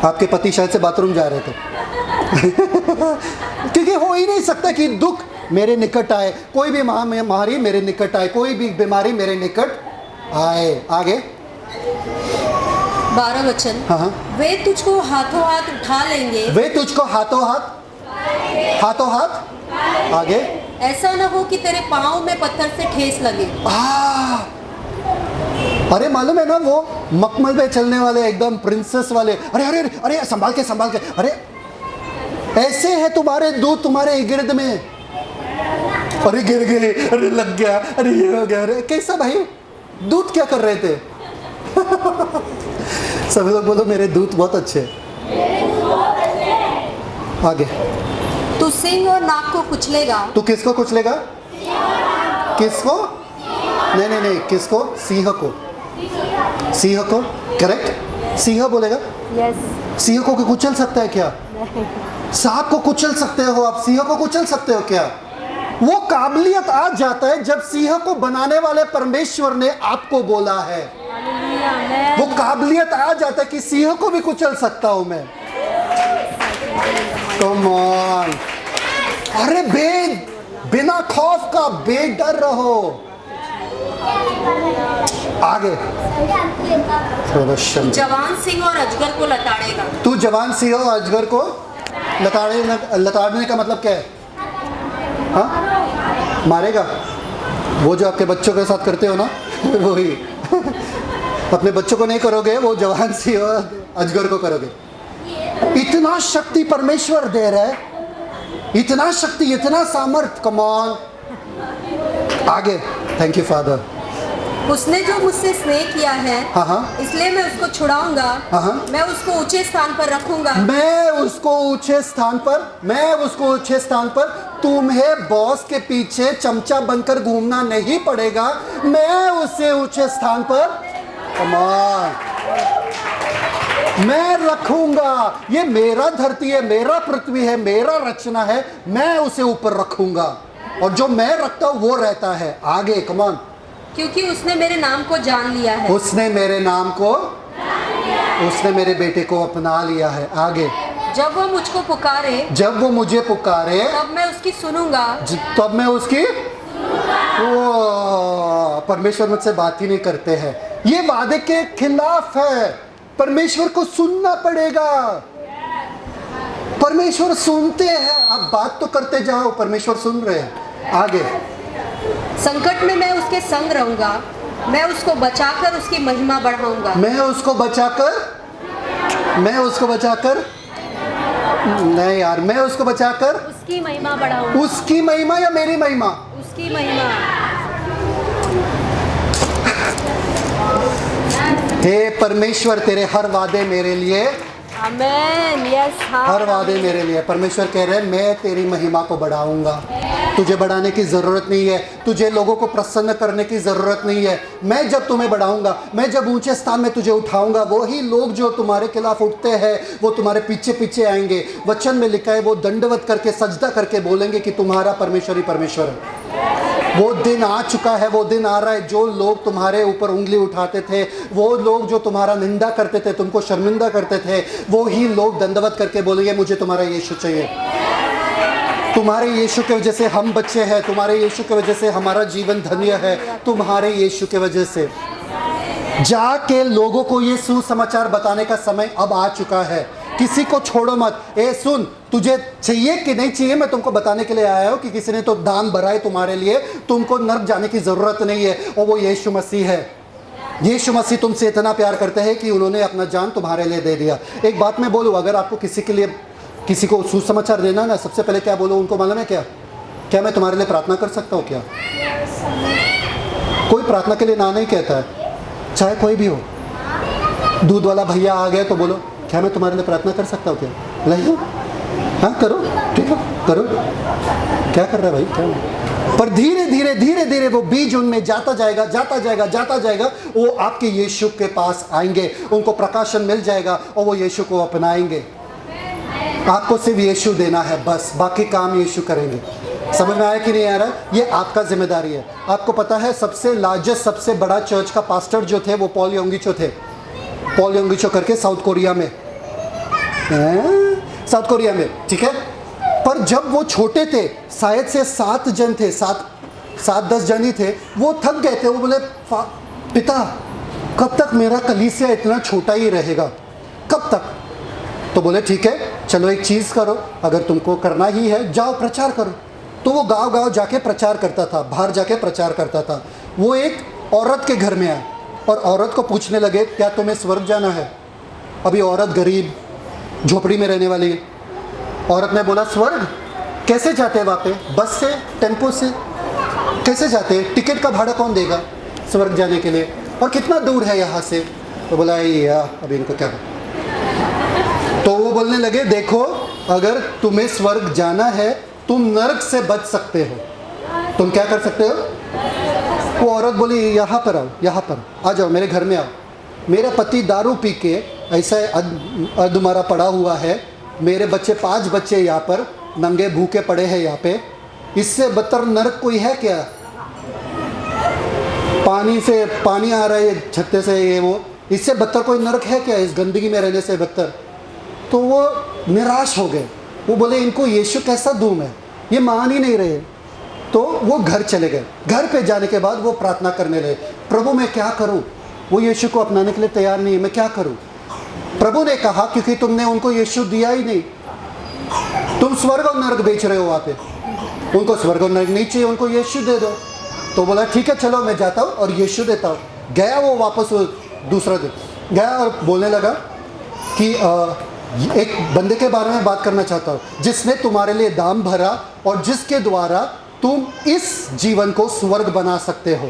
आपके पति शायद से बाथरूम जा रहे थे। क्योंकि हो ही नहीं सकता कि दुख मेरे निकट आए, कोई भी महामारी मेरे निकट आए, कोई भी बीमारी मेरे निकट आए। आगे 12 वचन, हाँ। वे तुझको हाथों हाथ उठा लेंगे। वे तुझको हाथों हाथ आगे। ऐसा न हो कि तेरे पाँव में पत्थर से ठेस लगे। अरे मालूम है ना, वो मखमल पे चलने वाले एकदम प्रिंसेस वाले। अरे अरे अरे संभाल के। अरे ऐसे है तुम्हारे दूत तुम्हारे गिर्द में। अरे गिर गए, अरे लग गया, अरे ये हो गया। अरे कैसा भाई? दूत क्या कर रहे थे? सभी लोग बोलो मेरे दूत बहुत अच्छे। आगे, तू सिंह और नाग को कुचलेगा। तू किसको कुचलेगा? किसको? नहीं, किसको? सिंह को। सिंह को, करेक्ट, सिंह बोलेगा। यस। सिंह को कुचल सकता है क्या? सांप को कुचल सकते हो आप, सिंह को कुचल सकते हो क्या? वो काबिलियत आ जाता है जब सिंह को बनाने वाले परमेश्वर ने आपको बोला है। वो काबिलियत आ जाता है कि सिंह को भी कुचल सकता हूं मैं। कम ऑन, अरे बिना खौफ का बेडर रहो। आगे, जवान सिंह और अजगर को लताड़ेगा। तू जवान सिंह और अजगर को लताड़ने का मतलब क्या है? हाँ, मारेगा। वो जो आपके बच्चों के साथ करते हो ना, वही। अपने बच्चों को नहीं करोगे, वो जवान सिंह और अजगर को करोगे। इतना शक्ति परमेश्वर दे रहा है, इतना शक्ति, इतना सामर्थ। कम ऑन, आगे। Thank you father. उसने जो मुझसे स्नेह किया है, हाँ, इसलिए मैं उसको छुड़ाऊंगा। हाँ, मैं उसको ऊंचे स्थान पर रखूंगा। मैं उसको ऊंचे स्थान पर तुम्हें बॉस के पीछे चमचा बनकर घूमना नहीं पड़ेगा। मैं उसे ऊंचे स्थान पर, कम ऑन, मैं रखूंगा। ये मेरा धरती है, मेरा पृथ्वी है, मेरा रचना है। मैं उसे ऊपर रखूंगा, और जो मैं रखता हूं वो रहता है। आगे, कम ऑन। क्योंकि उसने मेरे नाम को जान लिया है। उसने मेरे नाम को उसने मेरे बेटे को अपना लिया है। आगे, जब वो मुझको पुकारे जब वो मुझे पुकारे तब मैं उसकी सुनूंगा। तब मैं उसकी, वो परमेश्वर मुझसे बात ही नहीं करते हैं। ये वादे के खिलाफ है। परमेश्वर को सुनना पड़ेगा। परमेश्वर सुनते हैं, आप बात तो करते जाओ, परमेश्वर सुन रहे हैं। आगे, संकट में मैं उसके संग रहूंगा, मैं उसको बचाकर उसकी महिमा बढ़ाऊंगा। मैं उसको बचाकर नहीं यार, मैं उसको बचाकर उसकी महिमा बढ़ाऊंगा। उसकी महिमा या मेरी महिमा? उसकी महिमा। हे परमेश्वर, तेरे हर वादे मेरे लिए, आमेन। यस, हर वादे मेरे लिए। परमेश्वर कह रहे हैं मैं तेरी महिमा को बढ़ाऊंगा। तुझे बढ़ाने की ज़रूरत नहीं है, तुझे लोगों को प्रसन्न करने की ज़रूरत नहीं है। मैं जब तुम्हें बढ़ाऊंगा, मैं जब ऊंचे स्थान में तुझे उठाऊंगा, वही लोग जो तुम्हारे खिलाफ उठते हैं वो तुम्हारे पीछे पीछे आएंगे। वचन में लिखा है वो दंडवत करके, सजदा करके बोलेंगे कि तुम्हारा परमेश्वर ही परमेश्वर है। वो दिन आ चुका है, वो दिन आ रहा है। जो लोग तुम्हारे ऊपर उंगली उठाते थे, वो लोग जो तुम्हारा निंदा करते थे, तुमको शर्मिंदा करते थे, वो ही लोग दंडवत करके बोलेंगे मुझे तुम्हारा यीशु चाहिए। तुम्हारे यीशु की वजह से हम बच्चे हैं, तुम्हारे यीशु की वजह से हमारा जीवन धन्य है, तुम्हारे यीशु की वजह से। जाके लोगों को ये सुसमाचार बताने का समय अब आ चुका है। किसी को छोड़ो मत। ए सुन, तुझे चाहिए कि नहीं चाहिए, मैं तुमको बताने के लिए आया हूँ कि किसी ने तो दान भरा है तुम्हारे लिए, तुमको नर्क जाने की ज़रूरत नहीं है, और वो यीशु मसीह है। यीशु मसीह तुमसे इतना प्यार करते हैं कि उन्होंने अपना जान तुम्हारे लिए दे दिया। एक बात मैं बोलूँ, अगर आपको किसी के लिए, किसी को सुसमाचार देना ना, सबसे पहले क्या बोलो उनको, मालूम है क्या मैं तुम्हारे लिए प्रार्थना कर सकता हूँ क्या? कोई प्रार्थना के लिए ना नहीं कहता है, चाहे कोई भी हो। दूध वाला भैया आ गया तो बोलो क्या मैं तुम्हारे लिए प्रार्थना कर सकता हूँ क्या? नहीं, हाँ करो, ठीक है करो। क्या कर रहा है भाई, क्या? पर धीरे धीरे धीरे धीरे वो बीज उनमें जाता जाएगा, जाता जाएगा, जाता जाएगा। वो आपके यीशु के पास आएंगे, उनको प्रकाशन मिल जाएगा और वो यीशु को अपनाएंगे। आपको सिर्फ यीशु देना है बस, बाकी काम यीशु करेंगे। समझ में आया कि नहीं आ रहा? ये आपका जिम्मेदारी है। आपको पता है सबसे लार्जेस्ट, सबसे बड़ा चर्च का पास्टर जो थे वो पॉल योंगिचो थे। पॉल योंगिचो करके साउथ कोरिया में, साउथ कोरिया में, ठीक है। पर जब वो छोटे थे, शायद से 7 जन थे, 7-10 जन ही थे, वो थक गए थे। वो बोले पिता कब तक मेरा कलीसिया इतना छोटा ही रहेगा, कब तक? तो बोले ठीक है चलो एक चीज़ करो, अगर तुमको करना ही है जाओ प्रचार करो। तो वो गांव गांव जाके प्रचार करता था, बाहर जाके प्रचार करता था। वो एक औरत के घर में आया और औरत को पूछने लगे क्या तुम्हें स्वर्ग जाना है? अभी औरत गरीब झोपड़ी में रहने वाली। औरत ने बोला स्वर्ग कैसे जाते हैं वहाँ पे? बस से, टेम्पो से कैसे जाते हैं? टिकट का भाड़ा कौन देगा स्वर्ग जाने के लिए? और कितना दूर है यहाँ से? तो बोला अभी इनको क्या? तो वो बोलने लगे देखो अगर तुम्हें स्वर्ग जाना है तुम नरक से बच सकते हो। तुम क्या कर सकते हो? वो औरत बोली यहाँ पर आओ, यहाँ पर आ जाओ, मेरे घर में आओ। मेरा पति दारू पी के ऐसा अधमरा पड़ा हुआ है, मेरे बच्चे 5 बच्चे यहाँ पर नंगे भूखे पड़े हैं यहाँ पे। इससे बदतर नरक कोई है क्या? पानी आ रहा है छत्ते से, ये वो, इससे बदतर कोई नरक है क्या इस गंदगी में रहने से बदतर? तो वो निराश हो गए। वो बोले इनको यीशु कैसा दूँ मैं, ये मान ही नहीं रहे। तो वो घर चले गए। घर पे जाने के बाद वो प्रार्थना करने लगे, प्रभु मैं क्या करूं? वो यीशु को अपनाने के लिए तैयार नहीं है, मैं क्या करूं? प्रभु ने कहा क्योंकि तुमने उनको यीशु दिया ही नहीं, तुम स्वर्ग और नरक बेच रहे हो वहाँ पे। उनको स्वर्ग और नरक नहीं चाहिए, उनको यीशु दे दो। तो बोला ठीक है चलो मैं जाता हूँ और यीशु देता हूँ। गया वो वापस, दूसरा दिन गया और बोलने लगा कि एक बंदे के बारे में बात करना चाहता हूँ जिसने तुम्हारे लिए दाम भरा और जिसके द्वारा तुम इस जीवन को स्वर्ग बना सकते हो।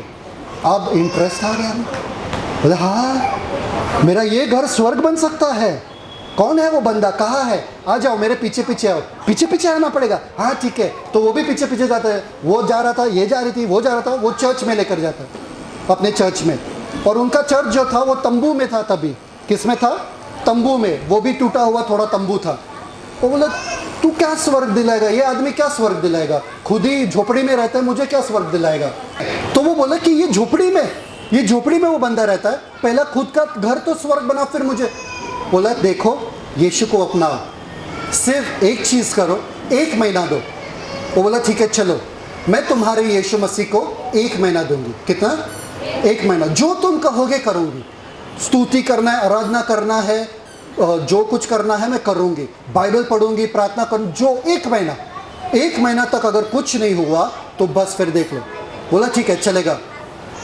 अब इंटरेस्ट आ गया। बोले हाँ मेरा ये घर स्वर्ग बन सकता है। कौन है वो बंदा, कहाँ है? आ जाओ मेरे पीछे पीछे आओ। पीछे पीछे आना पड़ेगा, हाँ ठीक है। तो वो भी पीछे पीछे जाता है। वो जा रहा था, ये जा रही थी, वो जा रहा था। वो चर्च में लेकर जाता है, अपने चर्च में। और उनका चर्च जो था वो तंबू में था तभी। किस में था? तंबू में। वो भी टूटा हुआ थोड़ा तंबू था। वो बोला तू क्या स्वर्ग दिलाएगा? ये आदमी क्या स्वर्ग दिलाएगा? खुद ही झोपड़ी में रहता है, मुझे क्या स्वर्ग दिलाएगा? तो वो बोला कि ये झोपड़ी में वो बंदा रहता है, पहला खुद का घर तो स्वर्ग बना फिर मुझे। बोला देखो यीशु को अपनाओ, सिर्फ एक चीज़ करो, 1 महीना दो। वो बोला ठीक है चलो, मैं तुम्हारे यीशु मसीह को 1 महीना दूंगी। कितना? 1 महीना। जो तुम कहोगे करूंगी, स्तुति करना है, आराधना करना है, जो कुछ करना है मैं करूंगी, बाइबल पढ़ूंगी, प्रार्थना करूँ, जो 1 महीना। 1 महीना तक अगर कुछ नहीं हुआ तो बस फिर देख लो। बोला ठीक है चलेगा।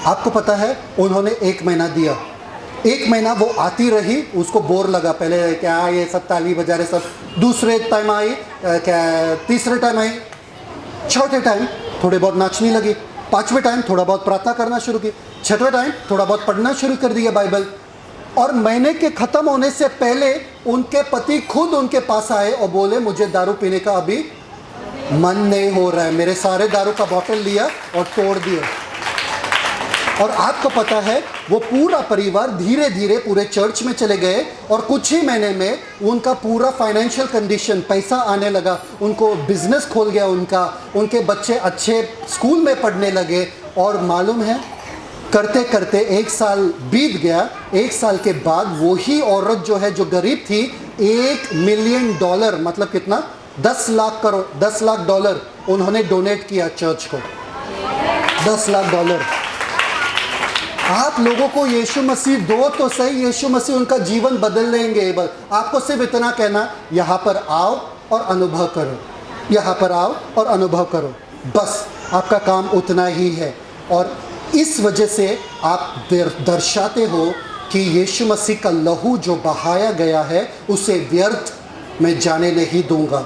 आपको पता है उन्होंने 1 महीना दिया। 1 महीना वो आती रही, उसको बोर लगा। पहले क्या ये सब ताली बजा रहे सब, दूसरे टाइम आई, क्या तीसरे टाइम आई, चौथे टाइम थोड़े बहुत नाचने लगी, 5वें टाइम थोड़ा बहुत प्रार्थना करना शुरू की, 6वें टाइम थोड़ा बहुत पढ़ना शुरू कर दिया बाइबल। और महीने के ख़त्म होने से पहले उनके पति खुद उनके पास आए और बोले मुझे दारू पीने का अभी मन नहीं हो रहा है। मेरे सारे दारू का बोतल लिया और तोड़ दिया। और आपको पता है वो पूरा परिवार धीरे धीरे पूरे चर्च में चले गए और कुछ ही महीने में उनका पूरा फाइनेंशियल कंडीशन, पैसा आने लगा, उनको बिजनेस खोल गया उनके बच्चे अच्छे स्कूल में पढ़ने लगे। और मालूम है करते करते 1 साल बीत गया। 1 साल के बाद वही औरत जो है, जो गरीब थी, $1 मिलियन मतलब कितना, 10 लाख करोड़, $10 लाख उन्होंने डोनेट किया चर्च को। $10 लाख। आप लोगों को यीशु मसीह दो तो सही, यीशु मसीह उनका जीवन बदल लेंगे। बस आपको सिर्फ इतना कहना, यहाँ पर आओ और अनुभव करो, यहाँ पर आओ और अनुभव करो, बस आपका काम उतना ही है। और इस वजह से आप दर्शाते हो कि यीशु मसीह का लहू जो बहाया गया है उसे व्यर्थ मैं जाने नहीं दूंगा।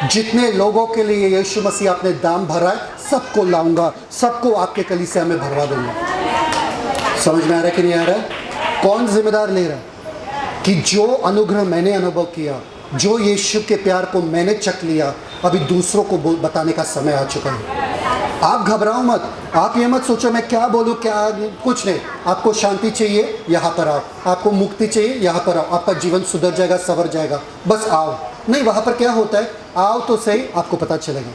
जितने लोगों के लिए यीशु मसीह आपने दाम भरा है, सबको लाऊंगा, सबको आपके कलीसिया में भरवा दूंगा। समझ में आ रहा है कि नहीं आ रहा है? कौन जिम्मेदार ले रहा है कि जो अनुग्रह मैंने अनुभव किया, जो यीशु के प्यार को मैंने चख लिया, अभी दूसरों को बताने का समय आ चुका है। आप घबराओ मत, आप ये मत सोचो मैं क्या बोलूँ, क्या, कुछ नहीं। आपको शांति चाहिए, यहाँ पर आओ। आपको मुक्ति चाहिए, यहाँ पर आओ। आपका जीवन सुधर जाएगा, संवर जाएगा, बस आओ। नहीं, वहाँ पर क्या होता है, आओ तो सही, आपको पता चलेगा।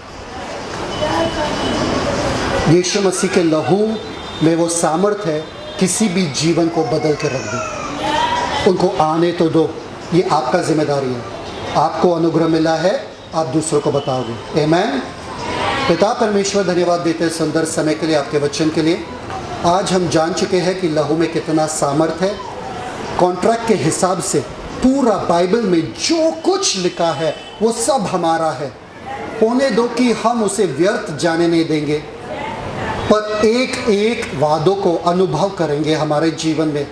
यीशु मसीह के लहू में वो सामर्थ है किसी भी जीवन को बदल के रख दो। उनको आने तो दो, ये आपका जिम्मेदारी है। आपको अनुग्रह मिला है, आप दूसरों को बताओगे। आमीन। पिता परमेश्वर, धन्यवाद देते हैं सुंदर समय के लिए, आपके वचन के लिए। आज हम जान चुके हैं कि लहू में कितना सामर्थ है। कॉन्ट्रैक्ट के हिसाब से पूरा बाइबल में जो कुछ लिखा है वो सब हमारा है। होने दो कि हम उसे व्यर्थ जाने नहीं देंगे, पर एक एक वादों को अनुभव करेंगे हमारे जीवन में।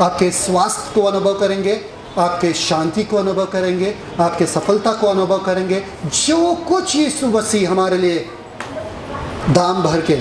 आपके स्वास्थ्य को अनुभव करेंगे, आपके शांति को अनुभव करेंगे, आपके सफलता को अनुभव करेंगे। जो कुछ यीशु मसीह हमारे लिए दाम भर के,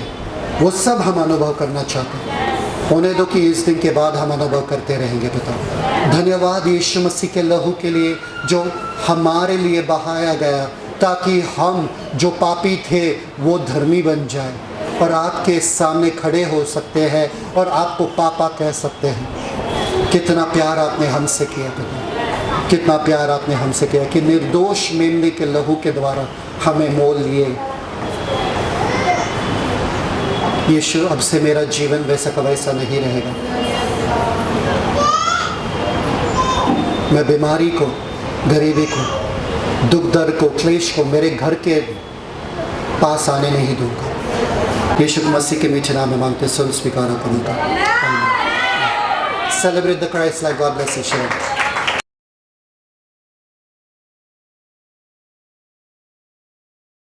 वो सब हम अनुभव करना चाहते हैं। होने दो कि इस दिन के बाद हम अनुभव करते रहेंगे। पिता धन्यवाद यीशु मसीह के लहू के लिए जो हमारे लिए बहाया गया, ताकि हम जो पापी थे वो धर्मी बन जाए और आपके सामने खड़े हो सकते हैं और आपको पापा कह सकते हैं। कितना प्यार आपने हमसे किया पिता, कितना प्यार आपने हमसे किया कि निर्दोष मेमने के लहू के द्वारा हमें मोल लिए। यीशु, अब से मेरा जीवन वैसा का वैसा नहीं रहेगा। मैं बीमारी को, गरीबी को, दुख दर्द को, क्लेश को मेरे घर के पास आने नहीं दूंगा। यीशु मसीह के मीठे नाम में मांगते, सुन, स्वीकार करूँगा। Celebrate the Christ like God bless you.